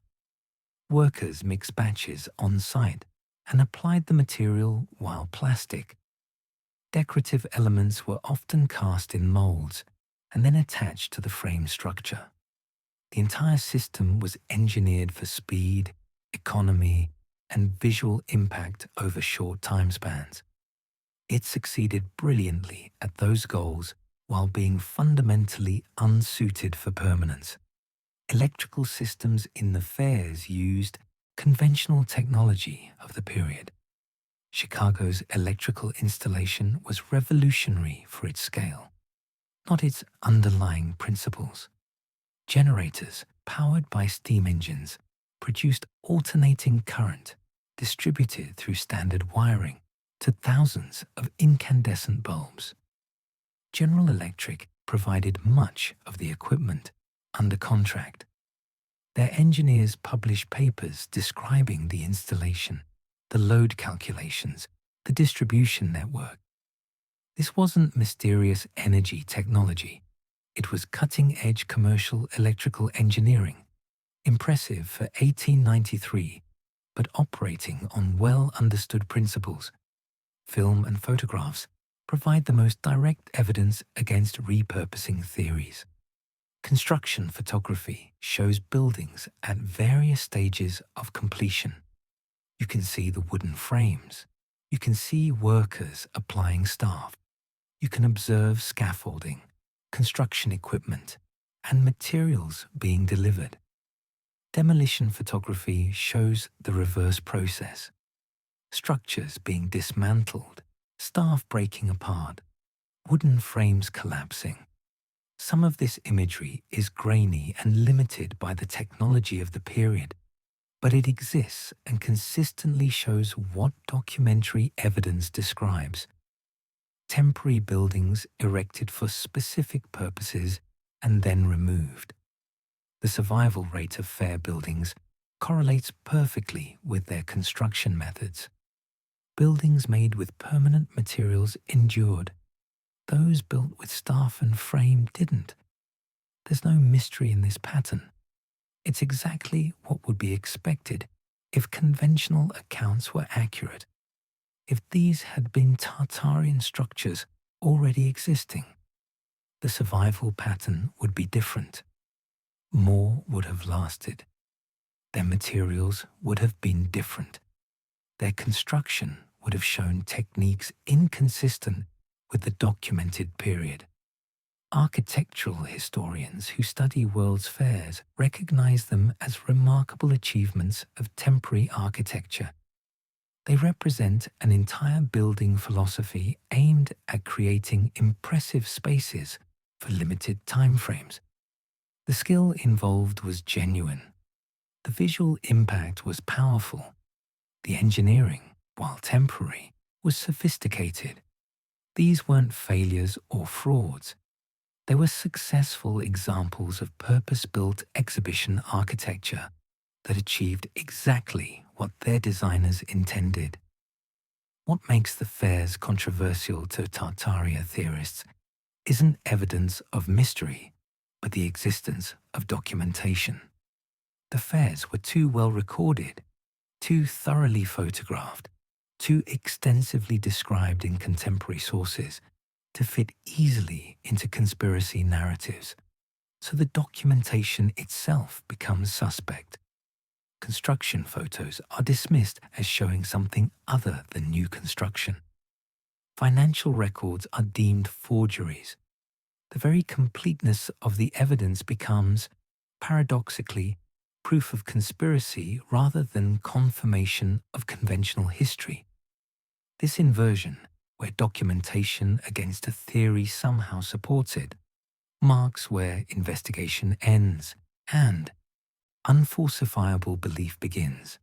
Speaker 1: Workers mixed batches on site and applied the material while plastic. Decorative elements were often cast in molds and then attached to the frame structure. The entire system was engineered for speed, economy, and visual impact over short time spans. It succeeded brilliantly at those goals while being fundamentally unsuited for permanence. Electrical systems in the fairs used conventional technology of the period. Chicago's electrical installation was revolutionary for its scale, not its underlying principles. Generators powered by steam engines produced alternating current distributed through standard wiring to thousands of incandescent bulbs. General Electric provided much of the equipment under contract. Their engineers published papers describing the installation, the load calculations, the distribution network. This wasn't mysterious energy technology. It was cutting-edge commercial electrical engineering, impressive for 1893, but operating on well-understood principles. Film and photographs provide the most direct evidence against repurposing theories. Construction photography shows buildings at various stages of completion. You can see the wooden frames. You can see workers applying staff. You can observe scaffolding, construction equipment, and materials being delivered. Demolition photography shows the reverse process: structures being dismantled, staff breaking apart, wooden frames collapsing. Some of this imagery is grainy and limited by the technology of the period, but it exists and consistently shows what documentary evidence describes: temporary buildings erected for specific purposes and then removed. The survival rate of fair buildings correlates perfectly with their construction methods. Buildings made with permanent materials endured. Those built with staff and frame didn't. There's no mystery in this pattern. It's exactly what would be expected if conventional accounts were accurate. If these had been Tartarian structures already existing, the survival pattern would be different. More would have lasted. Their materials would have been different. Their construction would have shown techniques inconsistent with the documented period. Architectural historians who study world's fairs recognize them as remarkable achievements of temporary architecture. They represent an entire building philosophy aimed at creating impressive spaces for limited timeframes. The skill involved was genuine. The visual impact was powerful. The engineering, while temporary, was sophisticated. These weren't failures or frauds. They were successful examples of purpose-built exhibition architecture that achieved exactly what their designers intended. What makes the fairs controversial to Tartaria theorists isn't evidence of mystery, but the existence of documentation. The fairs were too well recorded, too thoroughly photographed, too extensively described in contemporary sources to fit easily into conspiracy narratives, so the documentation itself becomes suspect. Construction photos are dismissed as showing something other than new construction. Financial records are deemed forgeries. The very completeness of the evidence becomes, paradoxically, proof of conspiracy rather than confirmation of conventional history. This inversion, where documentation against a theory somehow supports it, marks where investigation ends and unfalsifiable belief begins.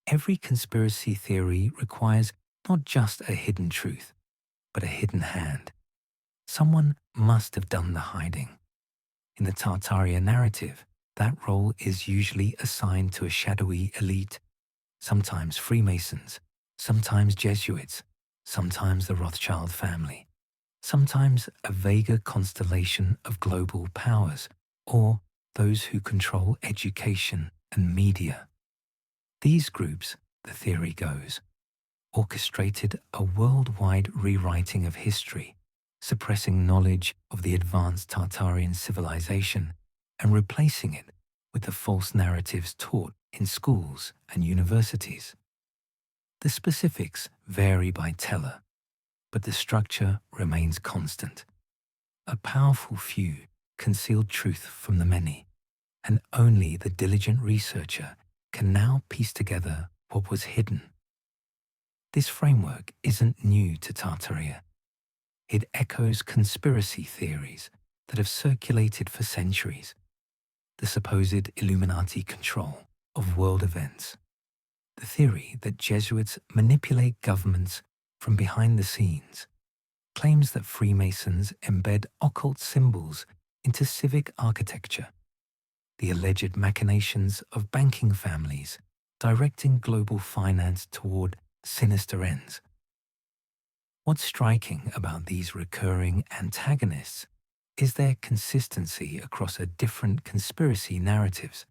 Speaker 1: Every conspiracy theory requires not just a hidden truth, but a hidden hand. Someone must have done the hiding. In the Tartaria narrative, that role is usually assigned to a shadowy elite, sometimes Freemasons, sometimes Jesuits, sometimes the Rothschild family, sometimes a vaguer constellation of global powers, or those who control education and media. These groups, the theory goes, orchestrated a worldwide rewriting of history, suppressing knowledge of the advanced Tartarian civilization and replacing it with the false narratives taught in schools and universities. The specifics vary by teller, but the structure remains constant. A powerful few concealed truth from the many, and only the diligent researcher can now piece together what was hidden. This framework isn't new to Tartaria. It echoes conspiracy theories that have circulated for centuries. The supposed Illuminati control of world events. The theory that Jesuits manipulate governments from behind the scenes. Claims that Freemasons embed occult symbols into civic architecture. The alleged machinations of banking families directing global finance toward sinister ends. What's striking about these recurring antagonists is their consistency across a different conspiracy narratives.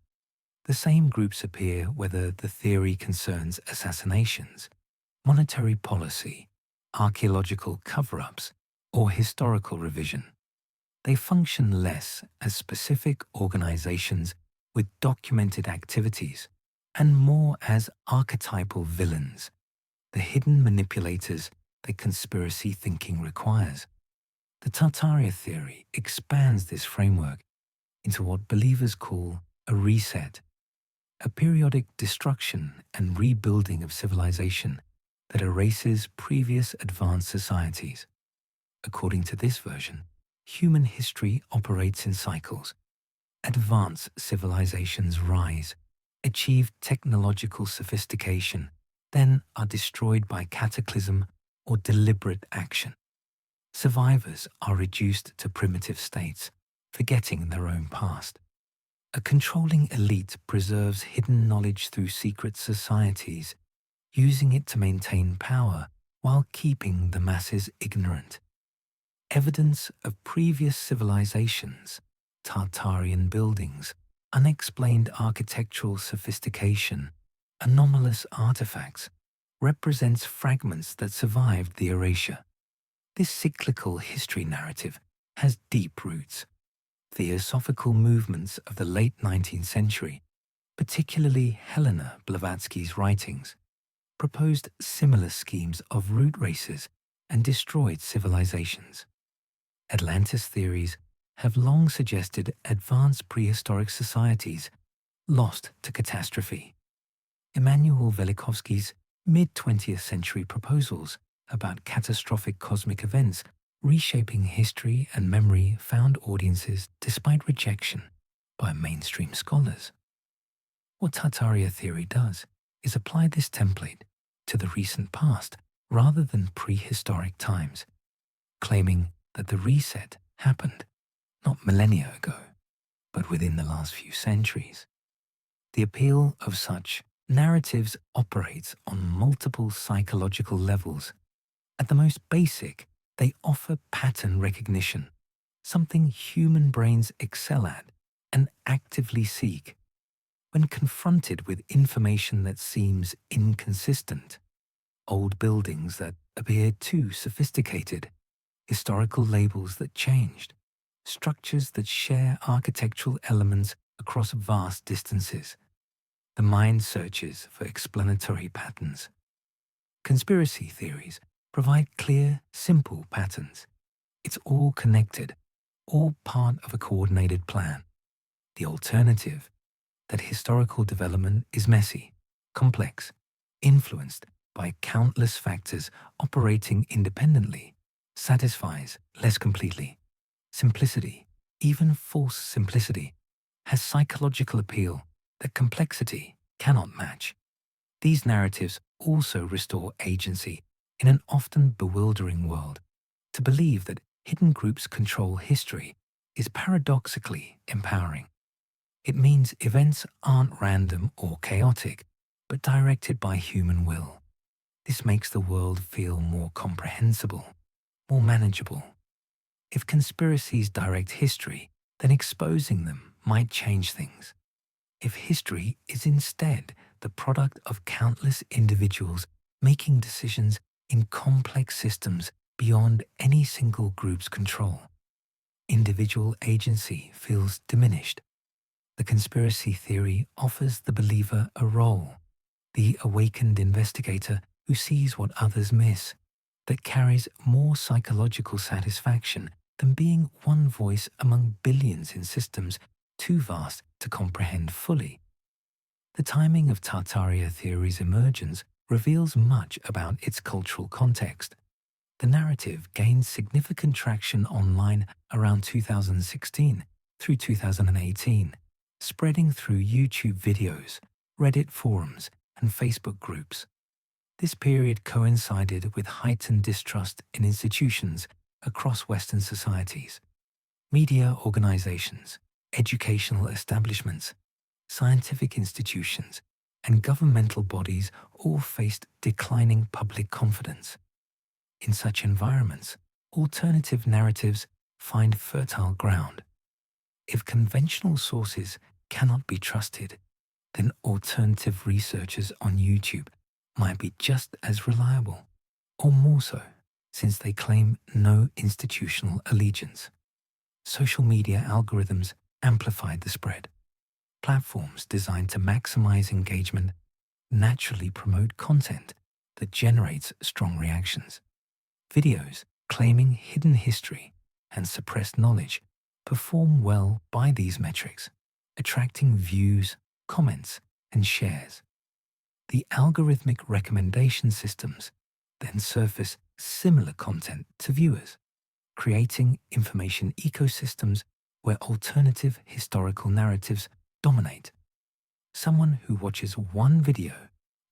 Speaker 1: The same groups appear whether the theory concerns assassinations, monetary policy, archaeological cover-ups, or historical revision. They function less as specific organizations with documented activities and more as archetypal villains, the hidden manipulators that conspiracy thinking requires. The Tartaria theory expands this framework into what believers call a reset, a periodic destruction and rebuilding of civilization that erases previous advanced societies. According to this version, human history operates in cycles. Advanced civilizations rise, achieve technological sophistication, then are destroyed by cataclysm or deliberate action. Survivors are reduced to primitive states, forgetting their own past. A controlling elite preserves hidden knowledge through secret societies, using it to maintain power while keeping the masses ignorant. evidence of previous civilizations, Tartarian buildings, unexplained architectural sophistication, anomalous artifacts, represents fragments that survived the erasure. This cyclical history narrative has deep roots. Theosophical movements of the late 19th century, particularly Helena Blavatsky's writings, proposed similar schemes of root races and destroyed civilizations. Atlantis theories have long suggested advanced prehistoric societies lost to catastrophe. Immanuel Velikovsky's mid-20th century proposals about catastrophic cosmic events reshaping history and memory found audiences despite rejection by mainstream scholars. What Tartaria theory does is apply this template to the recent past rather than prehistoric times, claiming that the reset happened not millennia ago, but within the last few centuries. The appeal of such narratives operates on multiple psychological levels. At the most basic, they offer pattern recognition, something human brains excel at and actively seek. When confronted with information that seems inconsistent, old buildings that appear too sophisticated, historical labels that changed, structures that share architectural elements across vast distances, the mind searches for explanatory patterns. Conspiracy theories provide clear, simple patterns. It's all connected, all part of a coordinated plan. The alternative, that historical development is messy, complex, influenced by countless factors operating independently, satisfies less completely. Simplicity, even false simplicity, has psychological appeal that complexity cannot match. These narratives also restore agency in an often bewildering world. To believe that hidden groups control history is paradoxically empowering. It means events aren't random or chaotic, but directed by human will. This makes the world feel more comprehensible, more manageable. If conspiracies direct history, then exposing them might change things. If history is instead the product of countless individuals making decisions in complex systems beyond any single group's control, individual agency feels diminished. The conspiracy theory offers the believer a role, the awakened investigator who sees what others miss, that carries more psychological satisfaction than being one voice among billions in systems too vast to comprehend fully. The timing of Tartaria theory's emergence reveals much about its cultural context. The narrative gained significant traction online around 2016 through 2018, spreading through YouTube videos, Reddit forums, and Facebook groups. This period coincided with heightened distrust in institutions across Western societies. Media organizations, educational establishments, scientific institutions, and governmental bodies all faced declining public confidence. In such environments, alternative narratives find fertile ground. If conventional sources cannot be trusted, then alternative researchers on YouTube might be just as reliable, or more so, since they claim no institutional allegiance. Social media algorithms amplified the spread. Platforms designed to maximize engagement naturally promote content that generates strong reactions. Videos claiming hidden history and suppressed knowledge perform well by these metrics, attracting views, comments, and shares. The algorithmic recommendation systems then surface similar content to viewers, creating information ecosystems where alternative historical narratives dominate. Someone who watches one video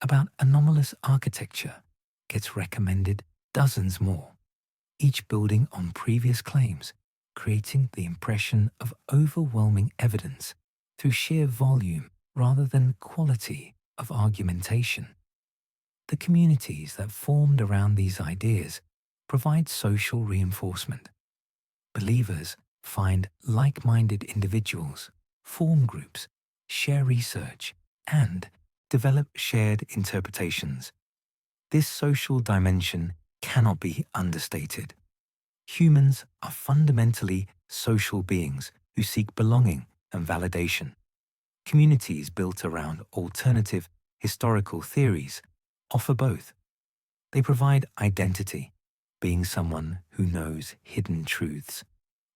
Speaker 1: about anomalous architecture gets recommended dozens more, each building on previous claims, creating the impression of overwhelming evidence through sheer volume rather than quality of argumentation. The communities that formed around these ideas provide social reinforcement. Believers find like-minded individuals, form groups, share research, and develop shared interpretations. This social dimension cannot be understated. Humans are fundamentally social beings who seek belonging and validation. Communities built around alternative historical theories offer both. They provide identity, being someone who knows hidden truths,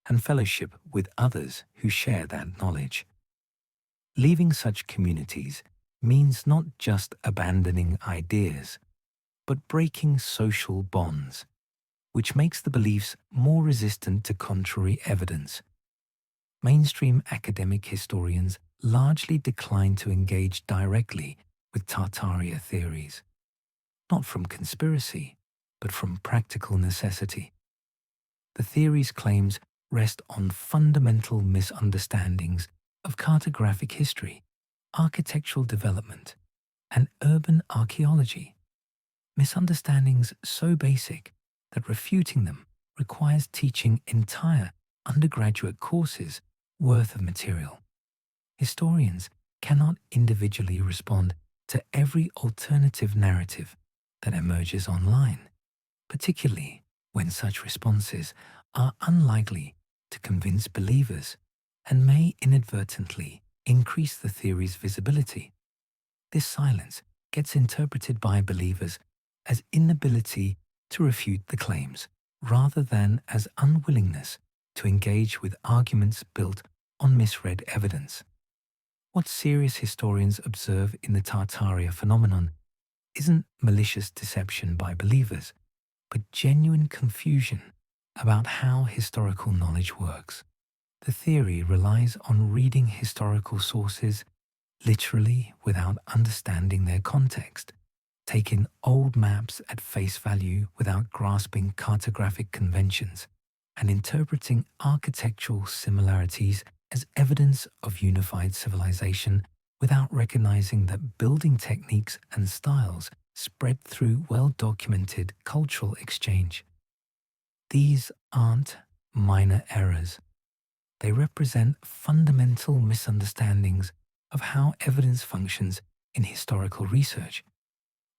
Speaker 1: and fellowship with others who share that knowledge. Leaving such communities means not just abandoning ideas, but breaking social bonds, which makes the beliefs more resistant to contrary evidence. Mainstream academic historians largely decline to engage directly with Tartaria theories, not from conspiracy, but from practical necessity. The theory's claims rest on fundamental misunderstandings of cartographic history, architectural development, and urban archaeology. Misunderstandings so basic that refuting them requires teaching entire undergraduate courses worth of material. Historians cannot individually respond to every alternative narrative that emerges online, particularly when such responses are unlikely to convince believers and may inadvertently increase the theory's visibility. This silence gets interpreted by believers as inability to refute the claims, rather than as unwillingness to engage with arguments built on misread evidence. What serious historians observe in the Tartaria phenomenon isn't malicious deception by believers, but genuine confusion about how historical knowledge works. The theory relies on reading historical sources literally without understanding their context, taking old maps at face value without grasping cartographic conventions, and interpreting architectural similarities as evidence of unified civilization without recognizing that building techniques and styles spread through well-documented cultural exchange. These aren't minor errors. They represent fundamental misunderstandings of how evidence functions in historical research.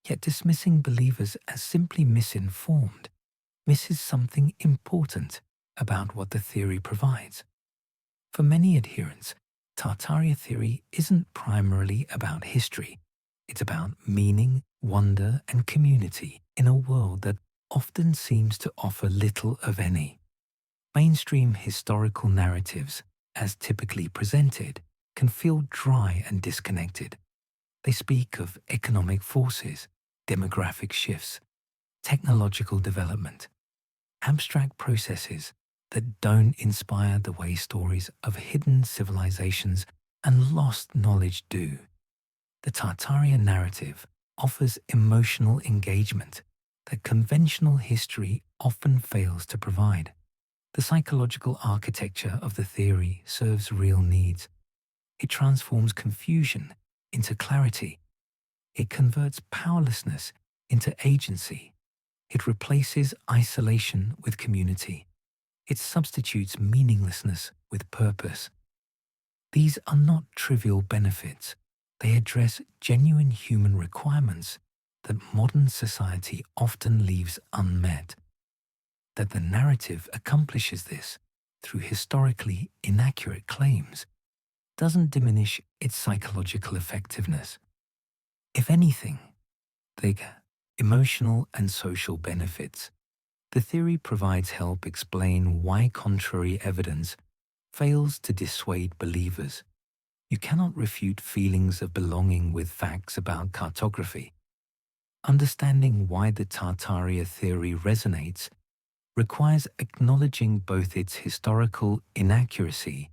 Speaker 1: Yet dismissing believers as simply misinformed misses something important about what the theory provides. For many adherents, Tartaria theory isn't primarily about history. It's about meaning, wonder, and community in a world that often seems to offer little of any. Mainstream historical narratives, as typically presented, can feel dry and disconnected. They speak of economic forces, demographic shifts, technological development, abstract processes that don't inspire the way stories of hidden civilizations and lost knowledge do. The Tartarian narrative offers emotional engagement that conventional history often fails to provide. The psychological architecture of the theory serves real needs. It transforms confusion into clarity. It converts powerlessness into agency. It replaces isolation with community. It substitutes meaninglessness with purpose. These are not trivial benefits. They address genuine human requirements that modern society often leaves unmet. That the narrative accomplishes this through historically inaccurate claims doesn't diminish its psychological effectiveness. If anything, the emotional and social benefits. The theory provides help explain why contrary evidence fails to dissuade believers. You cannot refute feelings of belonging with facts about cartography. Understanding why the Tartaria theory resonates requires acknowledging both its historical inaccuracy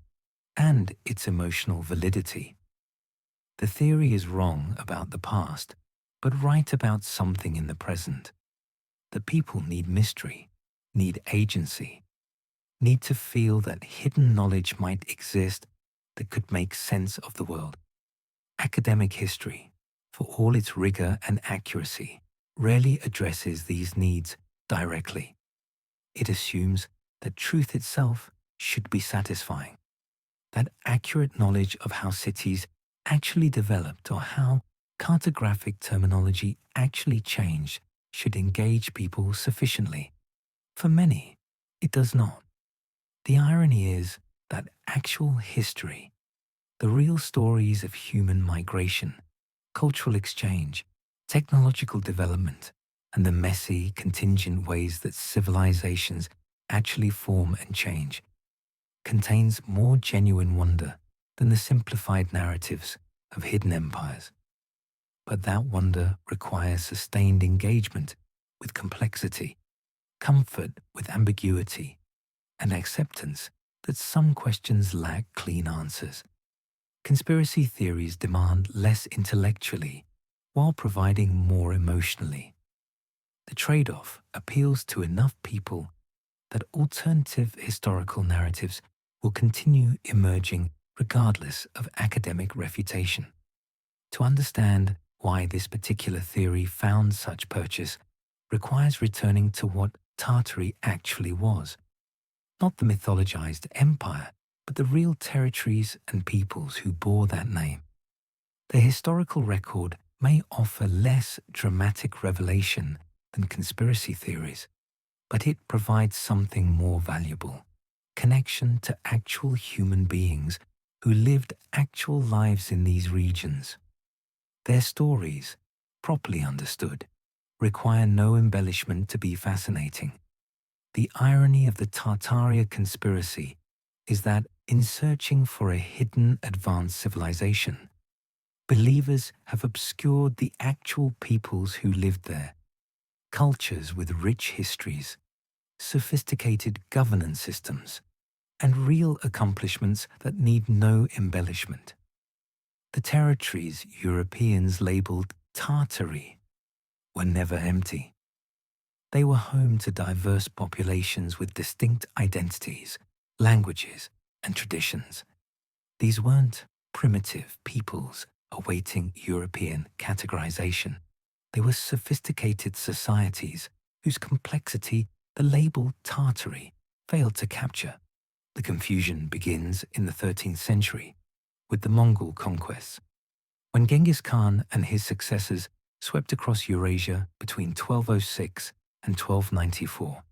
Speaker 1: and its emotional validity. The theory is wrong about the past, but right about something in the present. The people need mystery, need agency, need to feel that hidden knowledge might exist that could make sense of the world. Academic history, for all its rigor and accuracy, rarely addresses these needs directly. It assumes that truth itself should be satisfying, that accurate knowledge of how cities actually developed or how cartographic terminology actually changed should engage people sufficiently. For many, it does not. The irony is that actual history, the real stories of human migration, cultural exchange, technological development, and the messy, contingent ways that civilizations actually form and change, contains more genuine wonder than the simplified narratives of hidden empires. But that wonder requires sustained engagement with complexity, comfort with ambiguity, and acceptance that some questions lack clean answers. Conspiracy theories demand less intellectually while providing more emotionally. The trade-off appeals to enough people that alternative historical narratives will continue emerging regardless of academic refutation. To understand why this particular theory found such purchase requires returning to what Tartary actually was, not the mythologized empire, but the real territories and peoples who bore that name. The historical record may offer less dramatic revelation than conspiracy theories, but it provides something more valuable: connection to actual human beings who lived actual lives in these regions. Their stories, properly understood, require no embellishment to be fascinating. The irony of the Tartaria conspiracy is that in searching for a hidden advanced civilization, believers have obscured the actual peoples who lived there, cultures with rich histories, sophisticated governance systems, and real accomplishments that need no embellishment. The territories Europeans labeled Tartary were never empty. They were home to diverse populations with distinct identities, languages, and traditions. These weren't primitive peoples awaiting European categorization. They were sophisticated societies whose complexity the label Tartary failed to capture. The confusion begins in the 13th century with the Mongol conquests, when Genghis Khan and his successors swept across Eurasia between 1206 and 1294.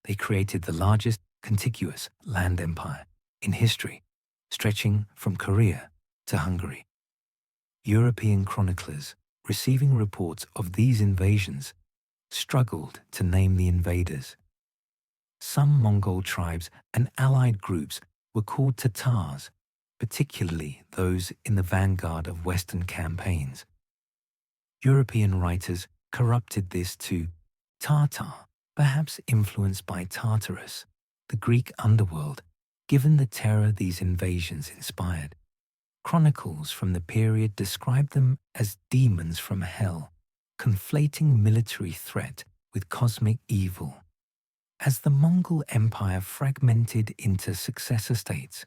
Speaker 1: They created the largest contiguous land empire in history, stretching from Korea to Hungary. European chroniclers, receiving reports of these invasions, struggled to name the invaders. Some Mongol tribes and allied groups were called Tatars, particularly those in the vanguard of Western campaigns. European writers corrupted this to Tartar, perhaps influenced by Tartarus, the Greek underworld, given the terror these invasions inspired. Chronicles from the period describe them as demons from hell, conflating military threat with cosmic evil. As the Mongol Empire fragmented into successor states,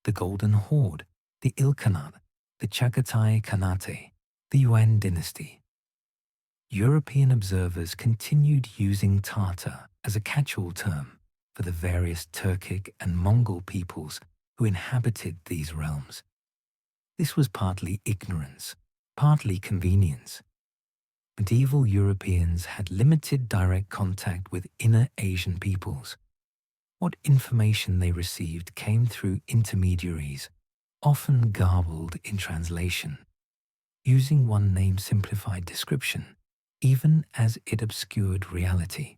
Speaker 1: the Golden Horde, the Ilkhanate, the Chagatai Khanate, the Yuan dynasty, European observers continued using Tartar as a catch-all term for the various Turkic and Mongol peoples who inhabited these realms. This was partly ignorance, partly convenience. Medieval Europeans had limited direct contact with inner Asian peoples. What information they received came through intermediaries, often garbled in translation. Using one name simplified description, even as it obscured reality.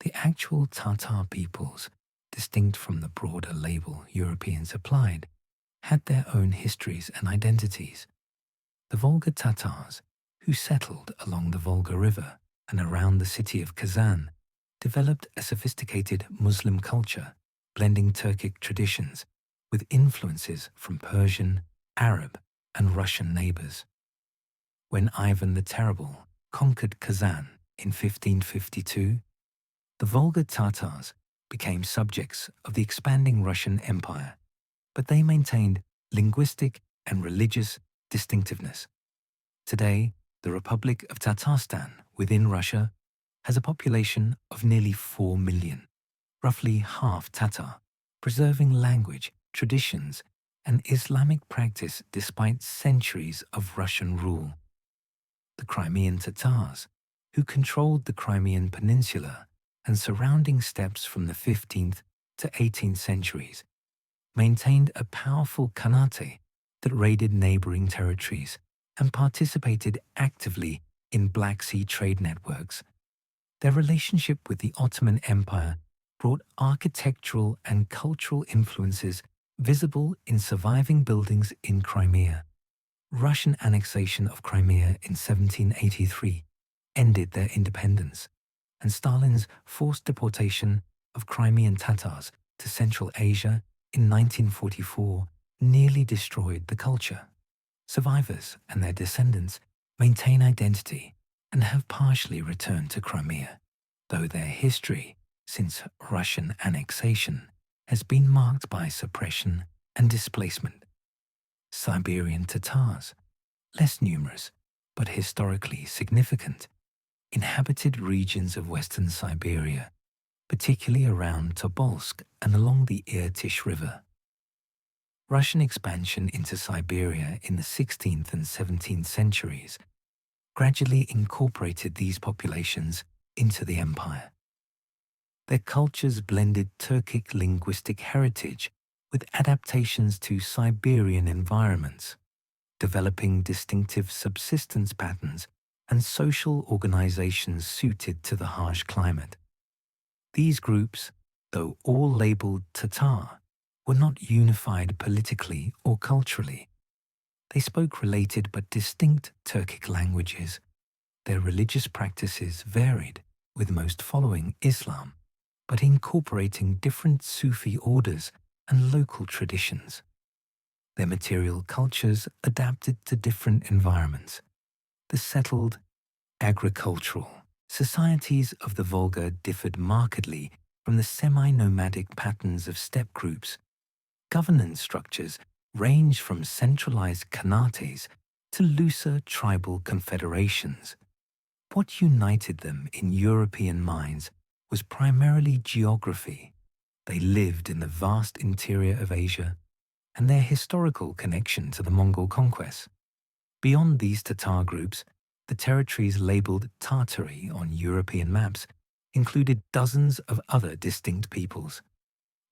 Speaker 1: The actual Tatar peoples, distinct from the broader label Europeans applied, had their own histories and identities. The Volga Tatars, who settled along the Volga River and around the city of Kazan, developed a sophisticated Muslim culture, blending Turkic traditions with influences from Persian, Arab, and Russian neighbors. When Ivan the Terrible conquered Kazan in 1552, the Volga Tatars became subjects of the expanding Russian Empire, but they maintained linguistic and religious distinctiveness. Today, the Republic of Tatarstan within Russia has a population of nearly 4 million. roughly half Tatar, preserving language, traditions, and Islamic practice despite centuries of Russian rule. The Crimean Tatars, who controlled the Crimean Peninsula and surrounding steppes from the 15th to 18th centuries, maintained a powerful Khanate that raided neighboring territories and participated actively in Black Sea trade networks. Their relationship with the Ottoman Empire brought architectural and cultural influences visible in surviving buildings in Crimea. Russian annexation of Crimea in 1783 ended their independence, and Stalin's forced deportation of Crimean Tatars to Central Asia in 1944 nearly destroyed the culture. Survivors and their descendants maintain identity and have partially returned to Crimea, though their history since Russian annexation has been marked by suppression and displacement. Siberian Tatars, less numerous but historically significant, inhabited regions of western Siberia, particularly around Tobolsk and along the Irtysh River. Russian expansion into Siberia in the 16th and 17th centuries gradually incorporated these populations into the empire. Their cultures blended Turkic linguistic heritage with adaptations to Siberian environments, developing distinctive subsistence patterns and social organizations suited to the harsh climate. These groups, though all labeled Tatar, were not unified politically or culturally. They spoke related but distinct Turkic languages. Their religious practices varied, with most following Islam, but incorporating different Sufi orders and local traditions. Their material cultures adapted to different environments. The settled, agricultural societies of the Volga differed markedly from the semi-nomadic patterns of steppe groups. Governance structures ranged from centralized khanates to looser tribal confederations. What united them in European minds was primarily geography. They lived in the vast interior of Asia and their historical connection to the Mongol conquest. Beyond these Tatar groups, the territories labeled Tartary on European maps included dozens of other distinct peoples.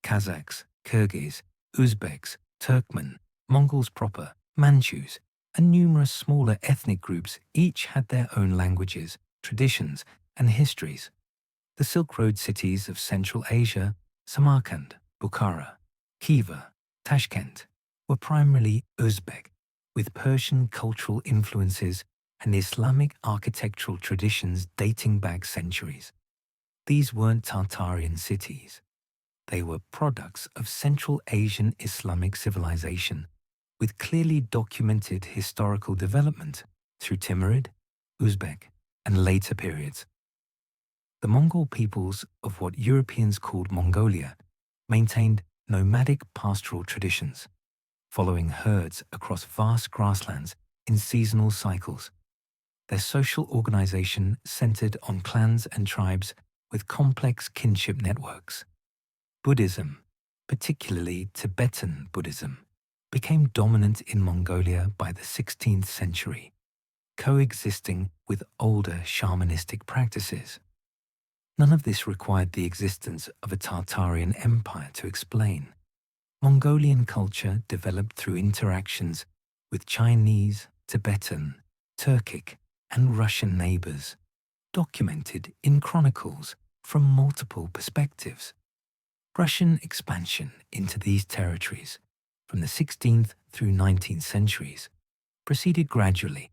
Speaker 1: Kazakhs, Kyrgyz, Uzbeks, Turkmen, Mongols proper, Manchus, and numerous smaller ethnic groups each had their own languages, traditions, and histories. The Silk Road cities of Central Asia, Samarkand, Bukhara, Khiva, Tashkent, were primarily Uzbek, with Persian cultural influences and Islamic architectural traditions dating back centuries. These weren't Tartarian cities. They were products of Central Asian Islamic civilization, with clearly documented historical development through Timurid, Uzbek, and later periods. The Mongol peoples of what Europeans called Mongolia maintained nomadic pastoral traditions, following herds across vast grasslands in seasonal cycles. Their social organization centered on clans and tribes with complex kinship networks. Buddhism, particularly Tibetan Buddhism, became dominant in Mongolia by the 16th century, coexisting with older shamanistic practices. None of this required the existence of a Tartarian empire to explain. Mongolian culture developed through interactions with Chinese, Tibetan, Turkic, and Russian neighbors, documented in chronicles from multiple perspectives. Russian expansion into these territories from the 16th through 19th centuries proceeded gradually,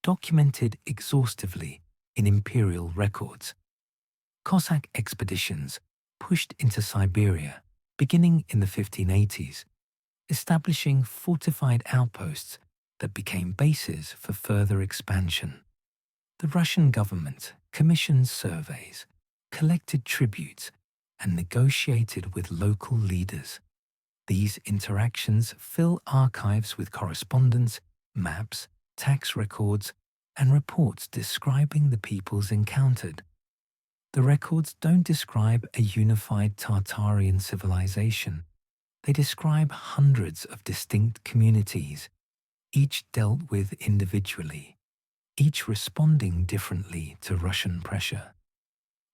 Speaker 1: documented exhaustively in imperial records. Cossack expeditions pushed into Siberia beginning in the 1580s, establishing fortified outposts that became bases for further expansion. The Russian government commissioned surveys, collected tributes, and negotiated with local leaders. These interactions fill archives with correspondence, maps, tax records, and reports describing the peoples encountered. The records don't describe a unified Tartarian civilization. They describe hundreds of distinct communities, each dealt with individually, each responding differently to Russian pressure.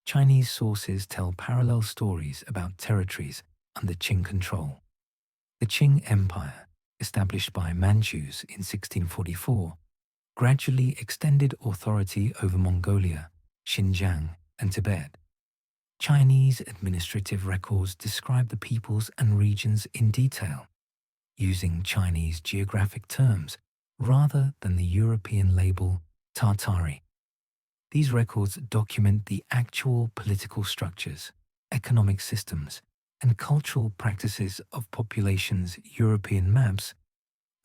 Speaker 1: Chinese sources tell parallel stories about territories under Qing control. The Qing Empire, established by Manchus in 1644, gradually extended authority over Mongolia, Xinjiang, and Tibet. Chinese administrative records describe the peoples and regions in detail, using Chinese geographic terms rather than the European label Tartari. These records document the actual political structures, economic systems, and cultural practices of populations European maps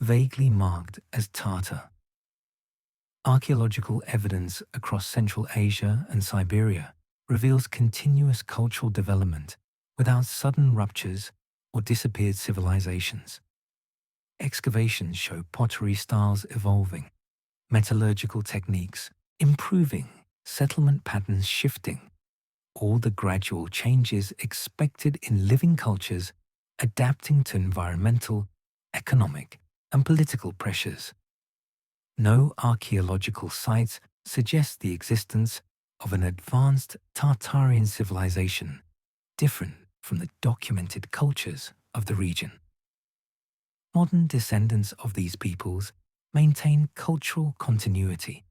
Speaker 1: vaguely marked as Tatar. Archaeological evidence across Central Asia and Siberia reveals continuous cultural development without sudden ruptures or disappeared civilizations. Excavations show pottery styles evolving, metallurgical techniques improving, settlement patterns shifting, all the gradual changes expected in living cultures adapting to environmental, economic, and political pressures. No archaeological sites suggest the existence of an advanced Tartarian civilization different from the documented cultures of the region. Modern descendants of these peoples maintain cultural continuity.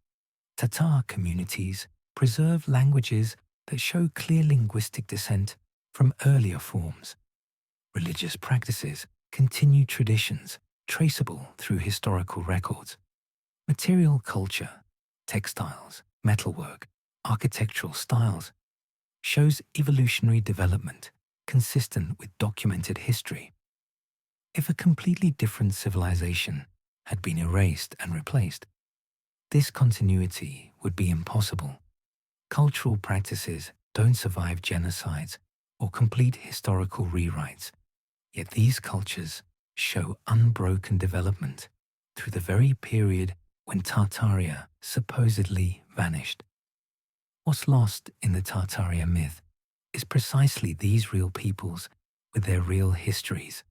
Speaker 1: Tatar communities preserve languages that show clear linguistic descent from earlier forms. Religious practices continue traditions traceable through historical records. Material culture, textiles, metalwork, architectural styles shows evolutionary development consistent with documented history. If a completely different civilization had been erased and replaced, this continuity would be impossible. Cultural practices don't survive genocides or complete historical rewrites, yet these cultures show unbroken development through the very period when Tartaria supposedly vanished. What's lost in the Tartaria myth is precisely these real peoples with their real histories.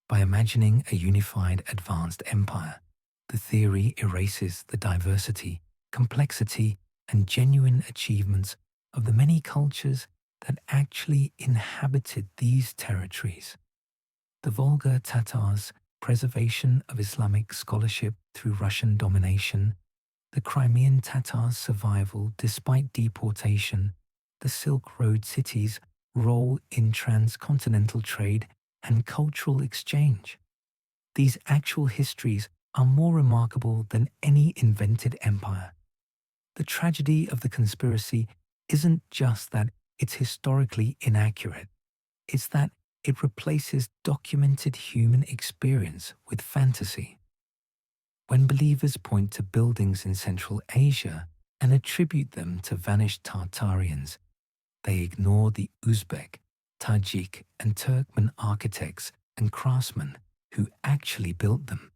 Speaker 1: By imagining a unified advanced empire, the theory erases the diversity, complexity, and genuine achievements of the many cultures that actually inhabited these territories. The Volga Tatars' preservation of Islamic scholarship through Russian domination, the Crimean Tatars' survival despite deportation, the Silk Road cities' role in transcontinental trade and cultural exchange. These actual histories are more remarkable than any invented empire. The tragedy of the conspiracy isn't just that it's historically inaccurate, it's that it replaces documented human experience with fantasy. When believers point to buildings in Central Asia and attribute them to vanished Tartarians, they ignore the Uzbek, Tajik, and Turkmen architects and craftsmen who actually built them.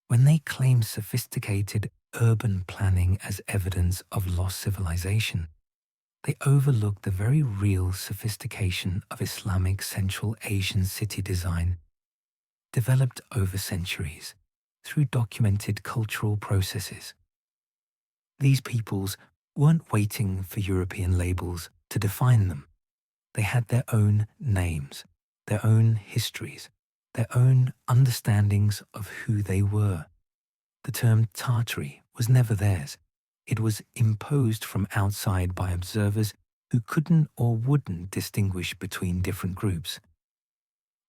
Speaker 1: When they claim sophisticated urban planning as evidence of lost civilization, they overlook the very real sophistication of Islamic Central Asian city design, developed over centuries through documented cultural processes. These peoples weren't waiting for European labels to define them. They had their own names, their own histories, their own understandings of who they were. The term Tartary was never theirs. It was imposed from outside by observers who couldn't or wouldn't distinguish between different groups.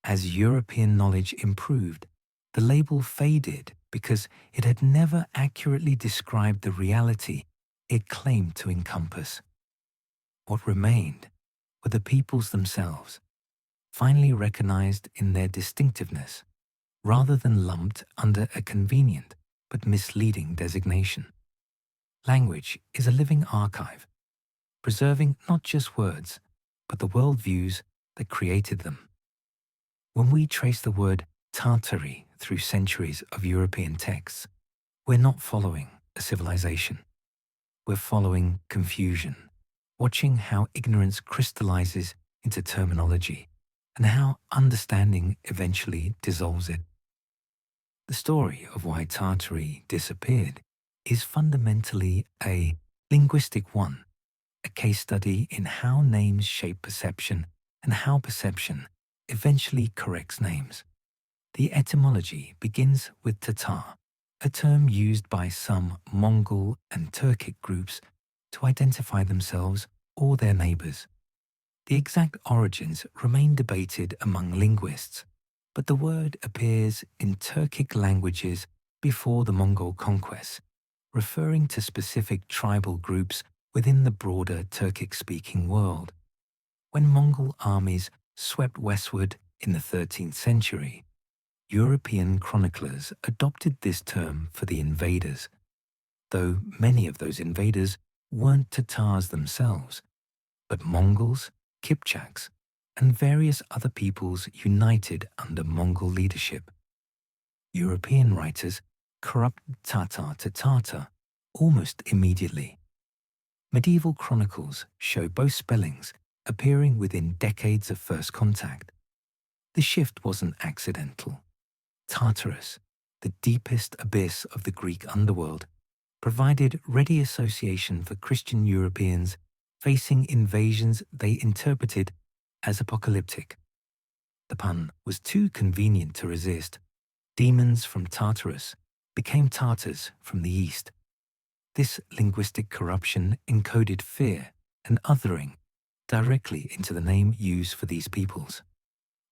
Speaker 1: As European knowledge improved, the label faded because it had never accurately described the reality it claimed to encompass. What remained were the peoples themselves, finally recognized in their distinctiveness, rather than lumped under a convenient but misleading designation. Language is a living archive, preserving not just words, but the worldviews that created them. When we trace the word Tartary through centuries of European texts, we're not following a civilization. We're following confusion, watching how ignorance crystallizes into terminology and how understanding eventually dissolves it. The story of why Tartary disappeared is fundamentally a linguistic one, a case study in how names shape perception and how perception eventually corrects names. The etymology begins with Tatar, a term used by some Mongol and Turkic groups to identify themselves or their neighbors. The exact origins remain debated among linguists, but the word appears in Turkic languages before the Mongol conquest, referring to specific tribal groups within the broader Turkic-speaking world. When Mongol armies swept westward in the 13th century, European chroniclers adopted this term for the invaders, though many of those invaders weren't Tatars themselves, but Mongols, Kipchaks, and various other peoples united under Mongol leadership. European writers corrupted Tatar to Tartar almost immediately. Medieval chronicles show both spellings appearing within decades of first contact. The shift wasn't accidental. Tartarus, the deepest abyss of the Greek underworld, provided ready association for Christian Europeans facing invasions they interpreted as apocalyptic. The pun was too convenient to resist. Demons from Tartarus became Tartars from the east. This linguistic corruption encoded fear and othering directly into the name used for these peoples.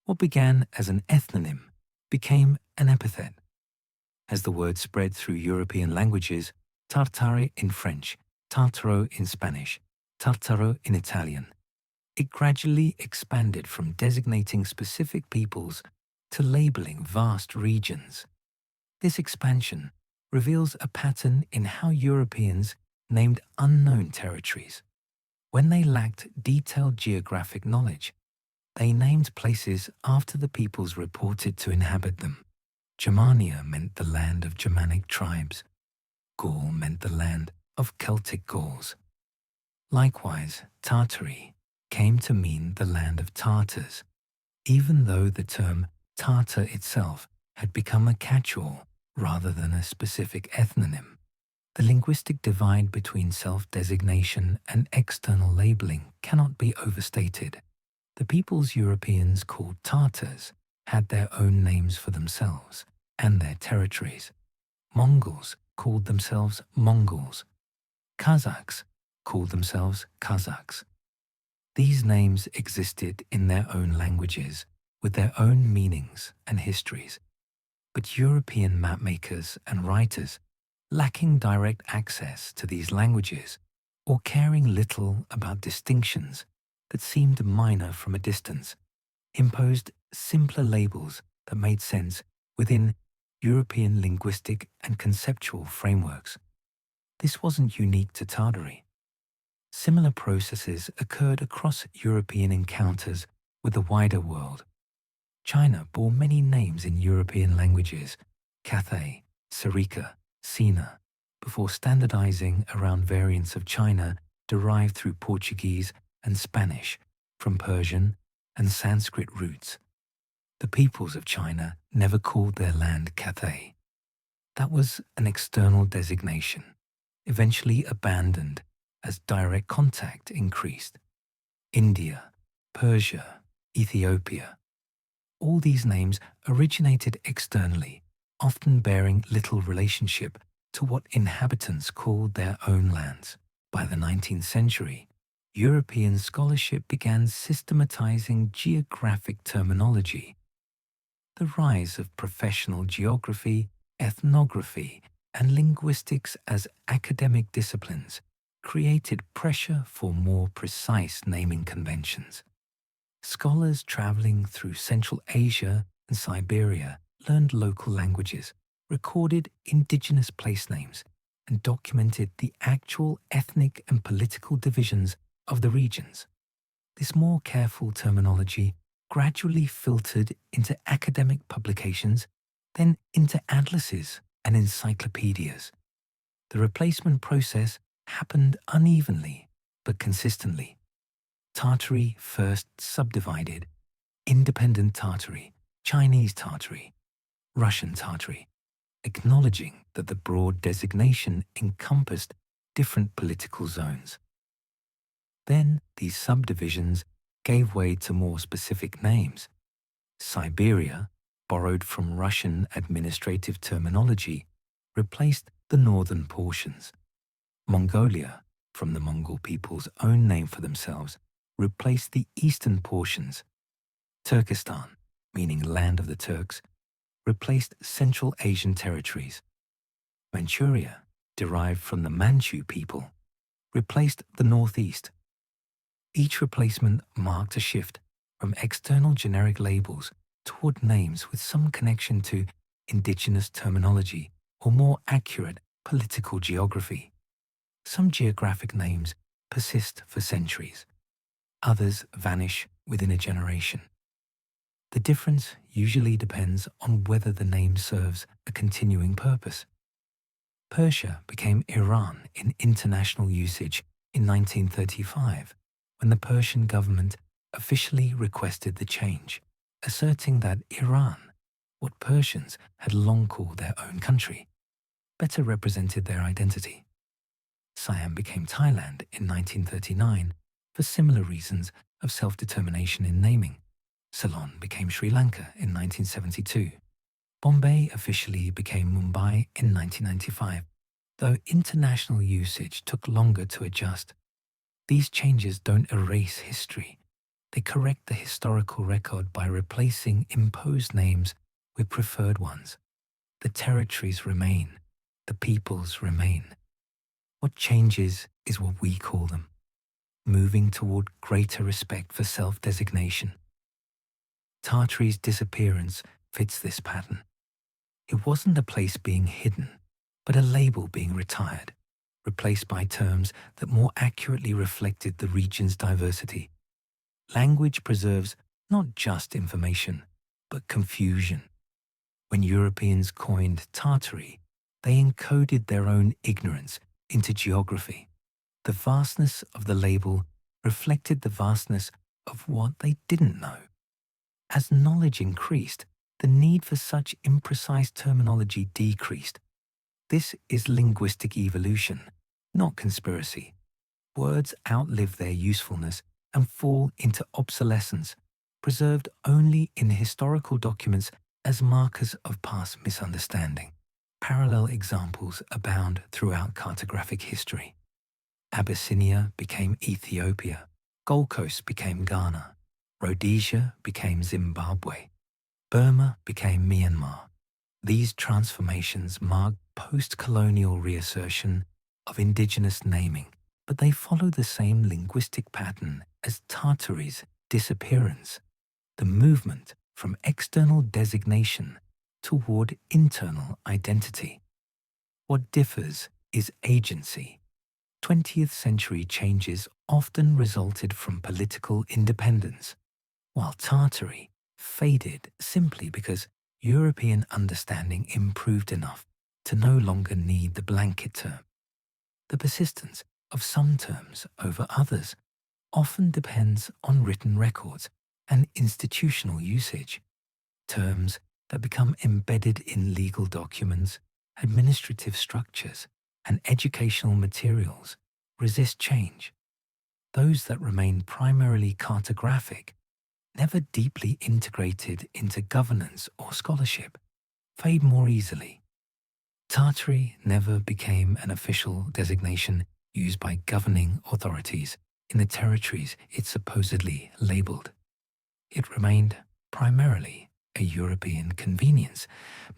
Speaker 1: What began as an ethnonym became an epithet. As the word spread through European languages, Tartare in French, Tartaro in Spanish, Tartaro in Italian, it gradually expanded from designating specific peoples to labeling vast regions. This expansion reveals a pattern in how Europeans named unknown territories. When they lacked detailed geographic knowledge, they named places after the peoples reported to inhabit them. Germania meant the land of Germanic tribes. Gaul meant the land of Celtic Gauls. Likewise, Tartary came to mean the land of Tartars, even though the term Tartar itself had become a catch-all rather than a specific ethnonym. The linguistic divide between self-designation and external labeling cannot be overstated. The peoples Europeans called Tartars had their own names for themselves and their territories. Mongols called themselves Mongols. Kazakhs called themselves Kazakhs. These names existed in their own languages, with their own meanings and histories. But European mapmakers and writers, lacking direct access to these languages or caring little about distinctions that seemed minor from a distance, imposed simpler labels that made sense within European linguistic and conceptual frameworks. This wasn't unique to Tartary. Similar processes occurred across European encounters with the wider world. China bore many names in European languages, Cathay, Sarika, Sina, before standardizing around variants of China derived through Portuguese and Spanish from Persian and Sanskrit roots. The peoples of China never called their land Cathay. That was an external designation, eventually abandoned as direct contact increased. India, Persia, Ethiopia. All these names originated externally, often bearing little relationship to what inhabitants called their own lands. By the 19th century, European scholarship began systematizing geographic terminology. The rise of professional geography, ethnography, and linguistics as academic disciplines created pressure for more precise naming conventions. Scholars traveling through Central Asia and Siberia learned local languages, recorded indigenous place names, and documented the actual ethnic and political divisions of the regions. This more careful terminology gradually filtered into academic publications, then into atlases and encyclopedias. The replacement process happened unevenly, but consistently. Tartary first subdivided: independent Tartary, Chinese Tartary, Russian Tartary, acknowledging that the broad designation encompassed different political zones. Then these subdivisions gave way to more specific names. Siberia, borrowed from Russian administrative terminology, replaced the northern portions. Mongolia, from the Mongol people's own name for themselves, replaced the eastern portions. Turkestan, meaning land of the Turks, replaced Central Asian territories. Manchuria, derived from the Manchu people, replaced the northeast. Each replacement marked a shift from external generic labels toward names with some connection to indigenous terminology or more accurate political geography. Some geographic names persist for centuries. Others vanish within a generation. The difference usually depends on whether the name serves a continuing purpose. Persia became Iran in international usage in 1935, when the Persian government officially requested the change, asserting that Iran, what Persians had long called their own country, better represented their identity. Siam became Thailand in 1939 for similar reasons of self-determination in naming. Ceylon became Sri Lanka in 1972. Bombay officially became Mumbai in 1995, though international usage took longer to adjust. These changes don't erase history. They correct the historical record by replacing imposed names with preferred ones. The territories remain. The peoples remain. What changes is what we call them, moving toward greater respect for self-designation. Tartary's disappearance fits this pattern. It wasn't a place being hidden, but a label being retired, replaced by terms that more accurately reflected the region's diversity. Language preserves not just information, but confusion. When Europeans coined Tartary, they encoded their own ignorance into geography. The vastness of the label reflected the vastness of what they didn't know. As knowledge increased, the need for such imprecise terminology decreased. This is linguistic evolution, not conspiracy. Words outlive their usefulness and fall into obsolescence, preserved only in historical documents as markers of past misunderstanding. Parallel examples abound throughout cartographic history. Abyssinia became Ethiopia, Gold Coast became Ghana, Rhodesia became Zimbabwe, Burma became Myanmar. These transformations mark post-colonial reassertion of indigenous naming, but they follow the same linguistic pattern as Tartary's disappearance, the movement from external designation toward internal identity. What differs is agency. 20th century changes often resulted from political independence, while Tartary faded simply because European understanding improved enough to no longer need the blanket term. The persistence of some terms over others often depends on written records and institutional usage. Terms that become embedded in legal documents, administrative structures, and educational materials resist change. Those that remain primarily cartographic, never deeply integrated into governance or scholarship, fade more easily. Tartary never became an official designation used by governing authorities in the territories it supposedly labeled. It remained primarily a European convenience,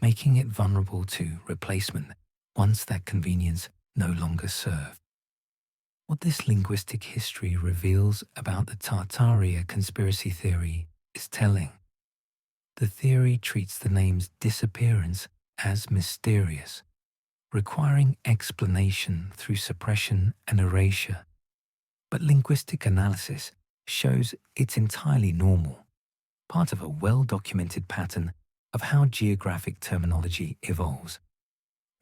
Speaker 1: making it vulnerable to replacement once that convenience no longer served. What this linguistic history reveals about the Tartaria conspiracy theory is telling. The theory treats the name's disappearance as mysterious, requiring explanation through suppression and erasure. But linguistic analysis shows it's entirely normal, part of a well-documented pattern of how geographic terminology evolves.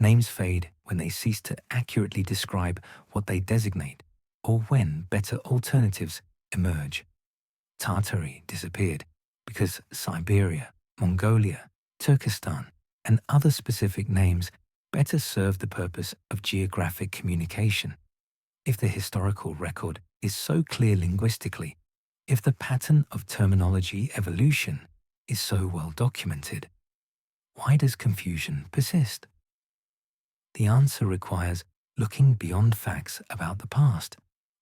Speaker 1: Names fade when they cease to accurately describe what they designate, or when better alternatives emerge. Tartary disappeared because Siberia, Mongolia, Turkestan, and other specific names better serve the purpose of geographic communication. If the historical record is so clear linguistically, if the pattern of terminology evolution is so well documented, why does confusion persist? The answer requires looking beyond facts about the past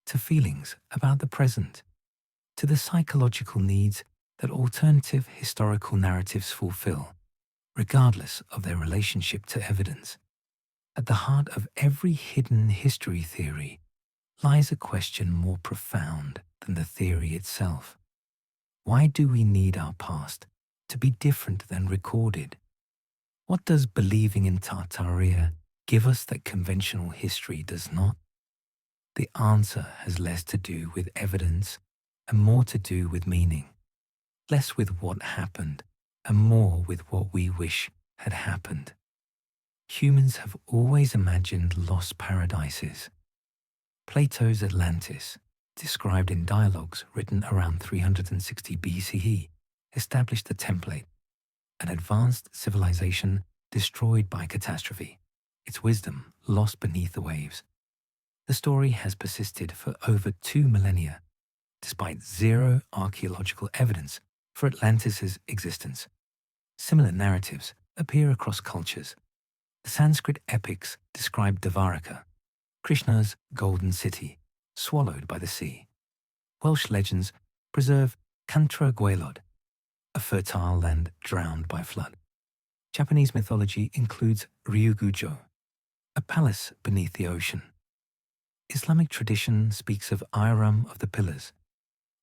Speaker 1: to feelings about the present, to the psychological needs that alternative historical narratives fulfill, regardless of their relationship to evidence. At the heart of every hidden history theory lies a question more profound than the theory itself. Why do we need our past to be different than recorded? What does believing in Tartaria give us that conventional history does not? The answer has less to do with evidence and more to do with meaning, less with what happened and more with what we wish had happened. Humans have always imagined lost paradises. Plato's Atlantis, described in dialogues written around 360 BCE, established a template, an advanced civilization destroyed by catastrophe, its wisdom lost beneath the waves. The story has persisted for over 2 millennia, despite zero archaeological evidence for Atlantis' existence. Similar narratives appear across cultures. The Sanskrit epics describe Dvaraka, Krishna's golden city, swallowed by the sea. Welsh legends preserve Cantra Gwaelod, a fertile land drowned by flood. Japanese mythology includes Ryugujo, a palace beneath the ocean. Islamic tradition speaks of Iram of the Pillars,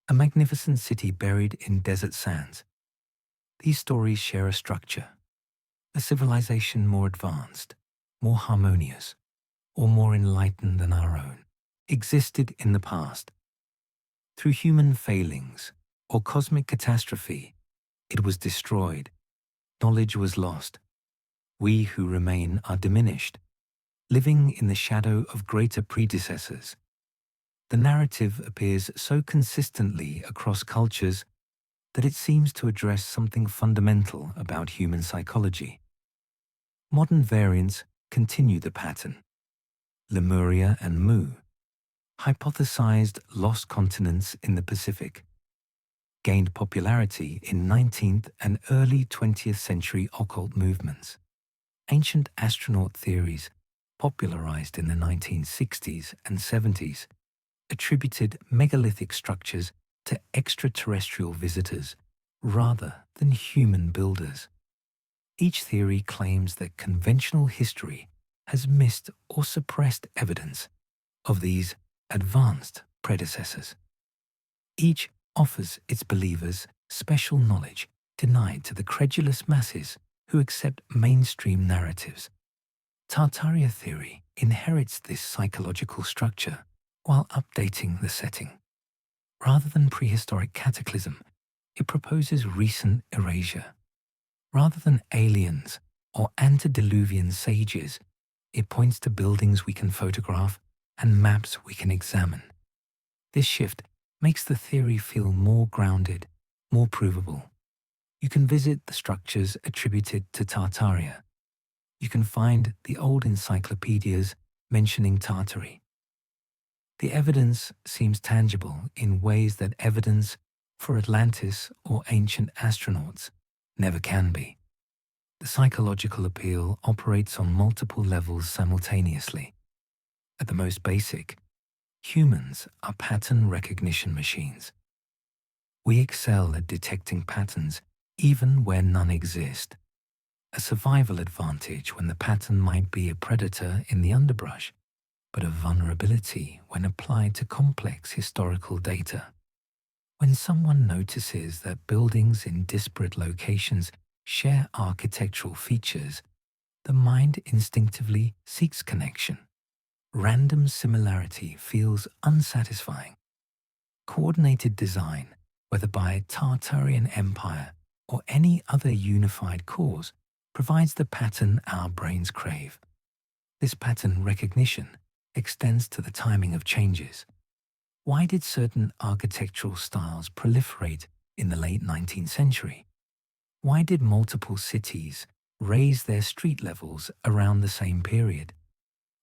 Speaker 1: a magnificent city buried in desert sands. These stories share a structure, a civilization more advanced, more harmonious, or more enlightened than our own, existed in the past. Through human failings or cosmic catastrophe, it was destroyed. Knowledge was lost. We who remain are diminished, living in the shadow of greater predecessors. The narrative appears so consistently across cultures that it seems to address something fundamental about human psychology. Modern variants continue the pattern. Lemuria and Mu hypothesized lost continents in the Pacific, gained popularity in 19th and early 20th century occult movements. Ancient astronaut theories, popularized in the 1960s and 70s, attributed megalithic structures to extraterrestrial visitors rather than human builders. Each theory claims that conventional history has missed or suppressed evidence of these advanced predecessors. Each offers its believers special knowledge denied to the credulous masses who accept mainstream narratives. Tartaria theory inherits this psychological structure while updating the setting. Rather than prehistoric cataclysm, it proposes recent erasure. Rather than aliens or antediluvian sages, it points to buildings we can photograph and maps we can examine. This shift makes the theory feel more grounded, more provable. You can visit the structures attributed to Tartaria. You can find the old encyclopedias mentioning Tartary. The evidence seems tangible in ways that evidence for Atlantis or ancient astronauts never can be. The psychological appeal operates on multiple levels simultaneously. At the most basic, humans are pattern recognition machines. We excel at detecting patterns even where none exist, a survival advantage when the pattern might be a predator in the underbrush, but a vulnerability when applied to complex historical data. When someone notices that buildings in disparate locations share architectural features, the mind instinctively seeks connection. Random similarity feels unsatisfying. Coordinated design, whether by Tartarian Empire or any other unified cause, provides the pattern our brains crave. This pattern recognition extends to the timing of changes. Why did certain architectural styles proliferate in the late 19th century? Why did multiple cities raise their street levels around the same period?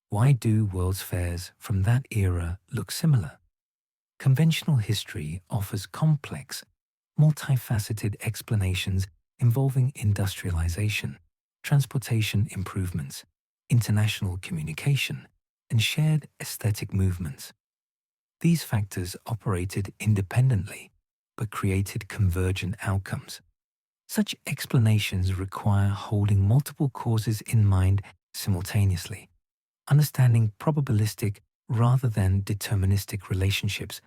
Speaker 1: Why do World's Fairs from that era look similar? Conventional history offers complex, multifaceted explanations involving industrialization, transportation improvements, international communication, and shared aesthetic movements. These factors operated independently, but created convergent outcomes. Such explanations require holding multiple causes in mind simultaneously, understanding probabilistic rather than deterministic relationships,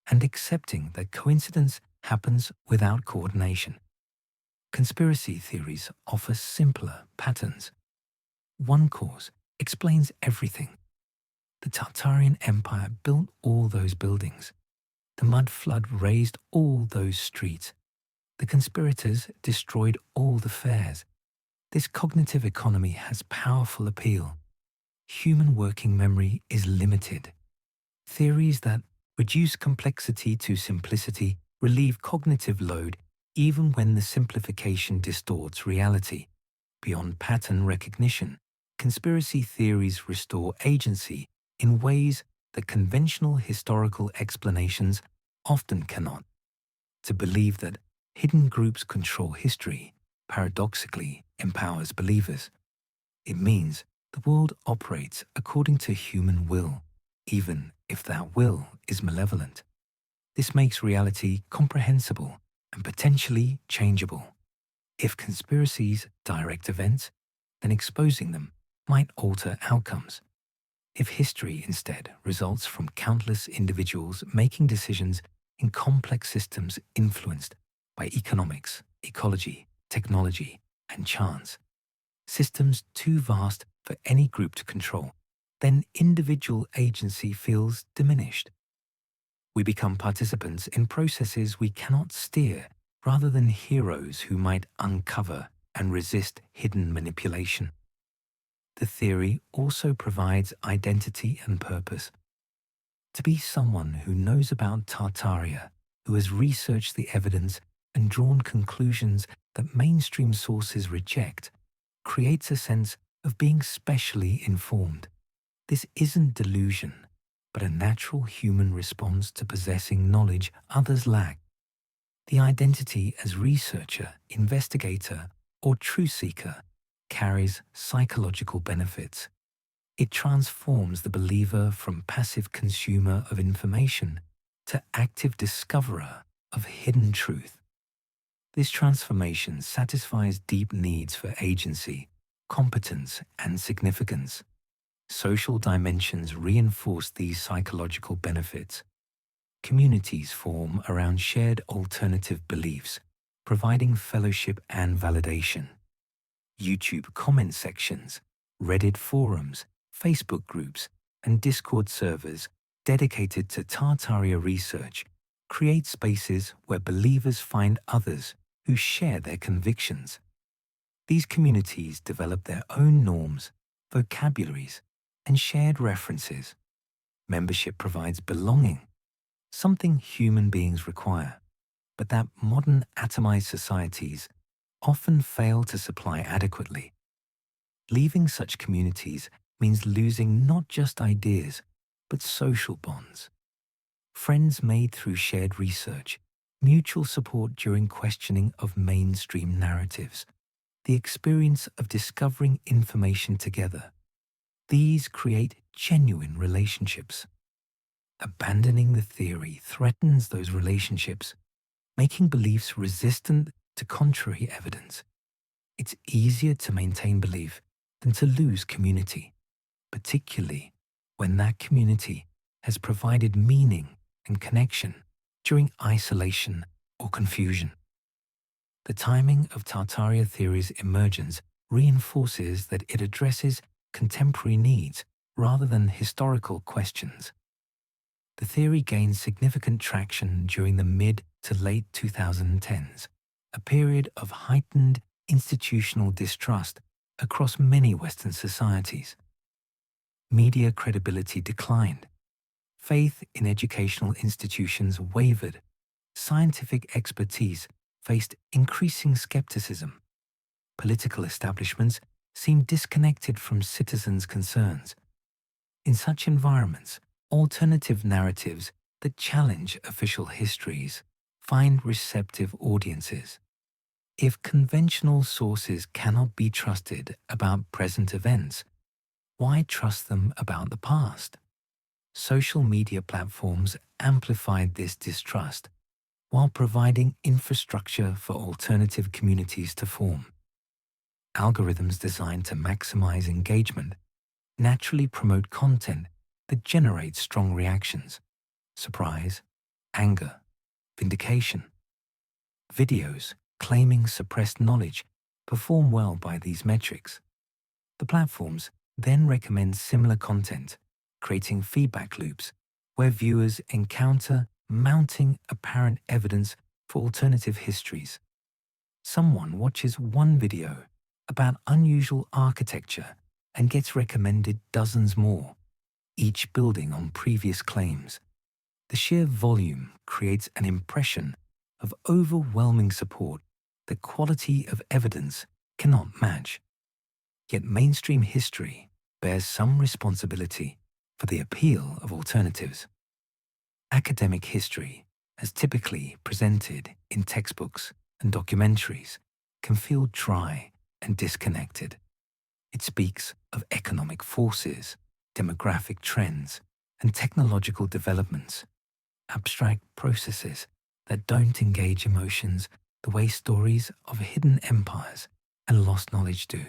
Speaker 1: and accepting that coincidence happens without coordination. Conspiracy theories offer simpler patterns. One cause explains everything. The Tartarian Empire built all those buildings. The mud flood raised all those streets. The conspirators destroyed all the fairs. This cognitive economy has powerful appeal. Human working memory is limited. Theories that reduce complexity to simplicity relieve cognitive load even when the simplification distorts reality. Beyond pattern recognition, conspiracy theories restore agency in ways that conventional historical explanations often cannot. To believe that hidden groups control history paradoxically empowers believers. It means the world operates according to human will, even if that will is malevolent. This makes reality comprehensible and potentially changeable. If conspiracies direct events, then exposing them might alter outcomes. If history instead results from countless individuals making decisions in complex systems influenced by economics, ecology, technology, and chance, systems too vast for any group to control, then individual agency feels diminished. We become participants in processes we cannot steer rather than heroes who might uncover and resist hidden manipulation. The theory also provides identity and purpose. To be someone who knows about Tartaria, who has researched the evidence and drawn conclusions that mainstream sources reject, creates a sense of being specially informed. This isn't delusion, but a natural human response to possessing knowledge others lack. The identity as researcher, investigator, or truth seeker carries psychological benefits. It transforms the believer from passive consumer of information to active discoverer of hidden truth. This transformation satisfies deep needs for agency, competence, and significance. Social dimensions reinforce these psychological benefits. Communities form around shared alternative beliefs, providing fellowship and validation. YouTube comment sections, Reddit forums, Facebook groups, and Discord servers dedicated to Tartaria research create spaces where believers find others who share their convictions. These communities develop their own norms, vocabularies, and shared references. Membership provides belonging, something human beings require, but that modern atomized societies often fail to supply adequately. Leaving such communities means losing not just ideas, but social bonds. Friends made through shared research, mutual support during questioning of mainstream narratives, the experience of discovering information together. These create genuine relationships. Abandoning the theory threatens those relationships, making beliefs resistant to contrary evidence. It's easier to maintain belief than to lose community, particularly when that community has provided meaning and connection during isolation or confusion. The timing of Tartaria theory's emergence reinforces that it addresses contemporary needs rather than historical questions. The theory gained significant traction during the mid to late 2010s, a period of heightened institutional distrust across many Western societies. Media credibility declined. Faith in educational institutions wavered. Scientific expertise faced increasing skepticism. Political establishments seemed disconnected from citizens' concerns. In such environments, alternative narratives that challenge official histories find receptive audiences. If conventional sources cannot be trusted about present events, why trust them about the past? Social media platforms amplified this distrust while providing infrastructure for alternative communities to form. Algorithms designed to maximize engagement naturally promote content that generates strong reactions: surprise, anger, vindication. Videos claiming suppressed knowledge perform well by these metrics. The platforms then recommend similar content, creating feedback loops where viewers encounter mounting apparent evidence for alternative histories. Someone watches one video about unusual architecture and gets recommended dozens more, each building on previous claims. The sheer volume creates an impression of overwhelming support that quality of evidence cannot match. Yet mainstream history bears some responsibility for the appeal of alternatives. Academic history, as typically presented in textbooks and documentaries, can feel dry and disconnected. It speaks of economic forces, demographic trends, and technological developments, abstract processes that don't engage emotions the way stories of hidden empires and lost knowledge do.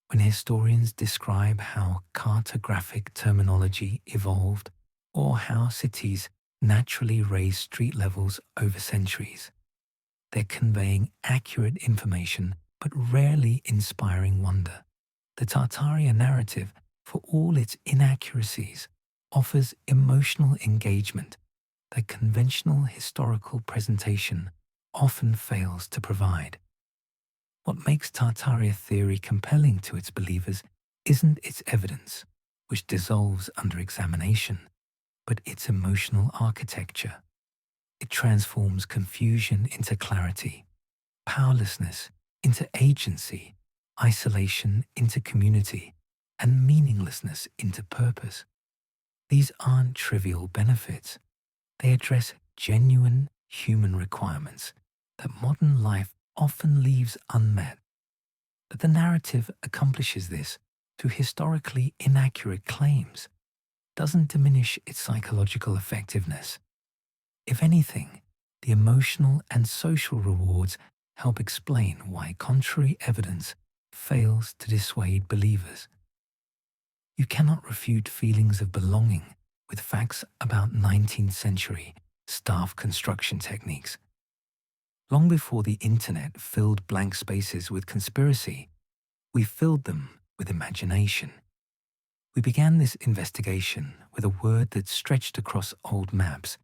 Speaker 1: When historians describe how cartographic terminology evolved or how cities naturally raised street levels over centuries, they're conveying accurate information but rarely inspiring wonder. The Tartaria narrative, for all its inaccuracies, offers emotional engagement that conventional historical presentation often fails to provide. What makes Tartaria theory compelling to its believers isn't its evidence, which dissolves under examination, but its emotional architecture. It transforms confusion into clarity, powerlessness into agency, isolation into community, and meaninglessness into purpose. These aren't trivial benefits. They address genuine human requirements that modern life often leaves unmet. But the narrative accomplishes this through historically inaccurate claims, doesn't diminish its psychological effectiveness. If anything, the emotional and social rewards help explain why contrary evidence fails to dissuade believers. You cannot refute feelings of belonging with facts about 19th century staff construction techniques. Long before the internet filled blank spaces with conspiracy, we filled them with imagination. We began this investigation with a word that stretched across old maps,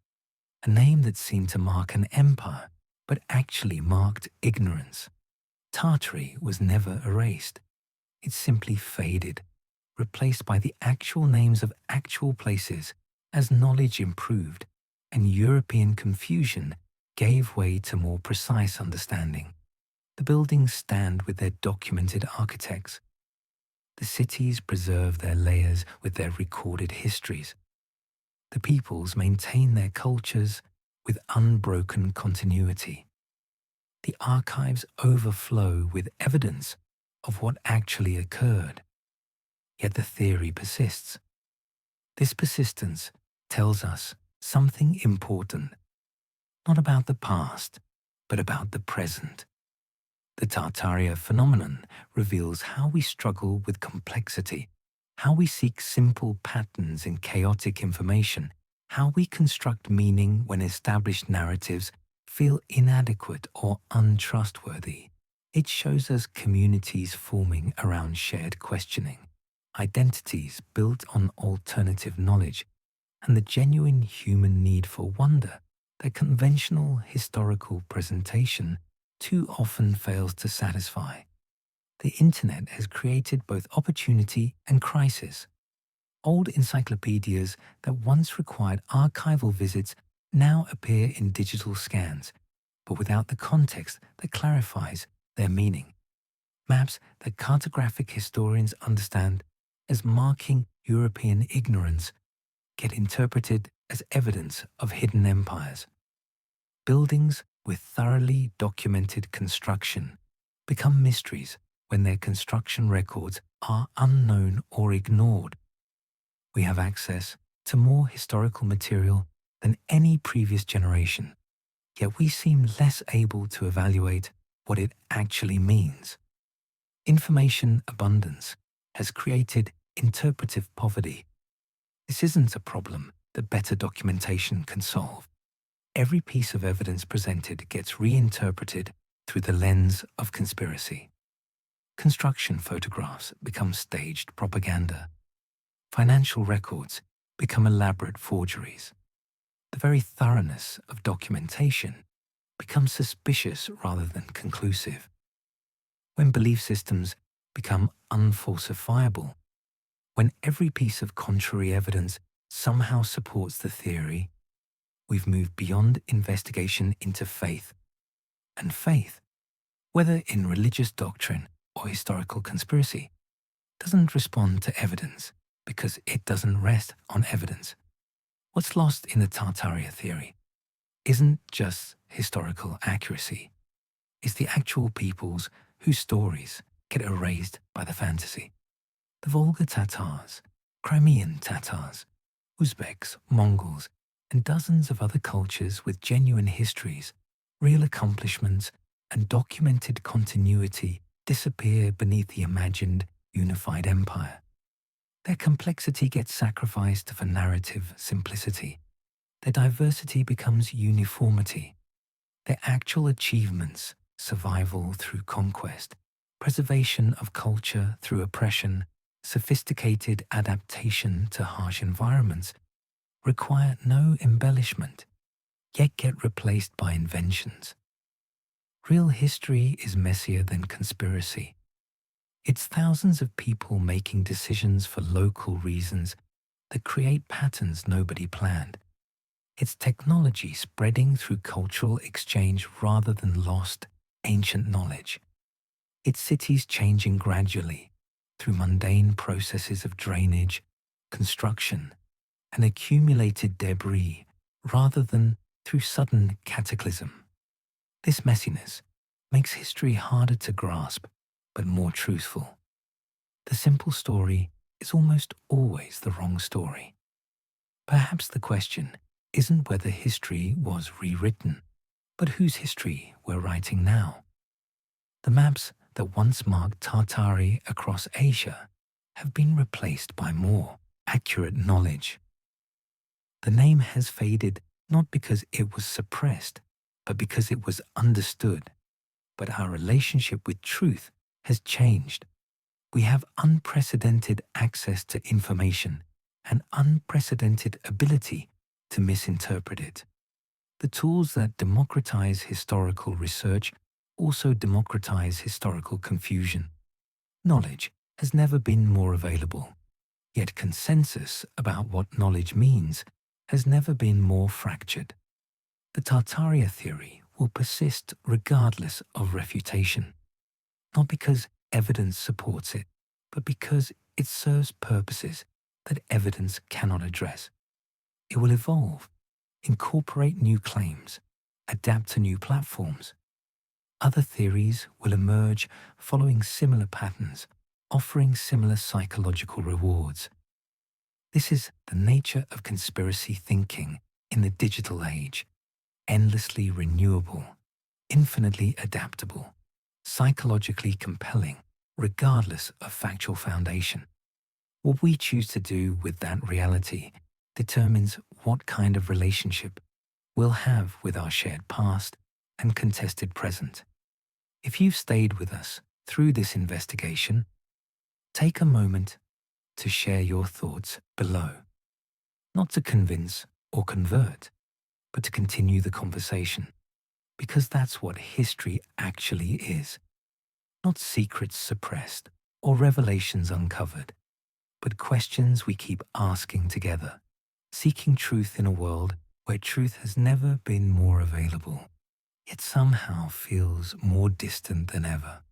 Speaker 1: a name that seemed to mark an empire, but actually marked ignorance. Tartary was never erased. It simply faded, replaced by the actual names of actual places as knowledge improved and European confusion gave way to more precise understanding. The buildings stand with their documented architects. The cities preserve their layers with their recorded histories. The peoples maintain their cultures with unbroken continuity. The archives overflow with evidence of what actually occurred. Yet the theory persists. This persistence tells us something important, not about the past, but about the present. The Tartaria phenomenon reveals how we struggle with complexity, how we seek simple patterns in chaotic information, how we construct meaning when established narratives feel inadequate or untrustworthy. It shows us communities forming around shared questioning, identities built on alternative knowledge, and the genuine human need for wonder that conventional historical presentation too often fails to satisfy. The internet has created both opportunity and crisis. Old encyclopedias that once required archival visits now appear in digital scans, but without the context that clarifies their meaning. Maps that cartographic historians understand as marking European ignorance get interpreted as evidence of hidden empires. Buildings with thoroughly documented construction become mysteries when their construction records are unknown or ignored. We have access to more historical material than any previous generation, yet we seem less able to evaluate what it actually means. Information abundance has created interpretive poverty. This isn't a problem that better documentation can solve. Every piece of evidence presented gets reinterpreted through the lens of conspiracy. Construction photographs become staged propaganda. Financial records become elaborate forgeries. The very thoroughness of documentation becomes suspicious rather than conclusive. When belief systems become unfalsifiable, when every piece of contrary evidence somehow supports the theory, we've moved beyond investigation into faith. And faith, whether in religious doctrine or historical conspiracy, doesn't respond to evidence because it doesn't rest on evidence. What's lost in the Tartaria theory isn't just historical accuracy. It's the actual peoples whose stories get erased by the fantasy. The Volga Tatars, Crimean Tatars, Uzbeks, Mongols, and dozens of other cultures with genuine histories, real accomplishments, and documented continuity disappear beneath the imagined unified empire. Their complexity gets sacrificed for narrative simplicity. Their diversity becomes uniformity. Their actual achievements, survival through conquest, preservation of culture through oppression, sophisticated adaptation to harsh environments, require no embellishment, yet get replaced by inventions. Real history is messier than conspiracy. It's thousands of people making decisions for local reasons that create patterns nobody planned. It's technology spreading through cultural exchange rather than lost, ancient knowledge. It's cities changing gradually through mundane processes of drainage, construction, and accumulated debris rather than through sudden cataclysm. This messiness makes history harder to grasp, but more truthful. The simple story is almost always the wrong story. Perhaps the question isn't whether history was rewritten, but whose history we're writing now. The maps that once marked Tartari across Asia have been replaced by more accurate knowledge. The name has faded not because it was suppressed, but because it was understood. But our relationship with truth has changed. We have unprecedented access to information and unprecedented ability to misinterpret it. The tools that democratize historical research also democratize historical confusion. Knowledge has never been more available, yet consensus about what knowledge means has never been more fractured. The Tartaria theory will persist regardless of refutation, not because evidence supports it, but because it serves purposes that evidence cannot address. It will evolve, incorporate new claims, adapt to new platforms. Other theories will emerge following similar patterns, offering similar psychological rewards. This is the nature of conspiracy thinking in the digital age, endlessly renewable, infinitely adaptable, psychologically compelling, regardless of factual foundation. What we choose to do with that reality determines what kind of relationship we'll have with our shared past and contested present. If you've stayed with us through this investigation, take a moment to share your thoughts below. Not to convince or convert, but to continue the conversation, because that's what history actually is. Not secrets suppressed or revelations uncovered, but questions we keep asking together, seeking truth in a world where truth has never been more available, yet somehow feels more distant than ever.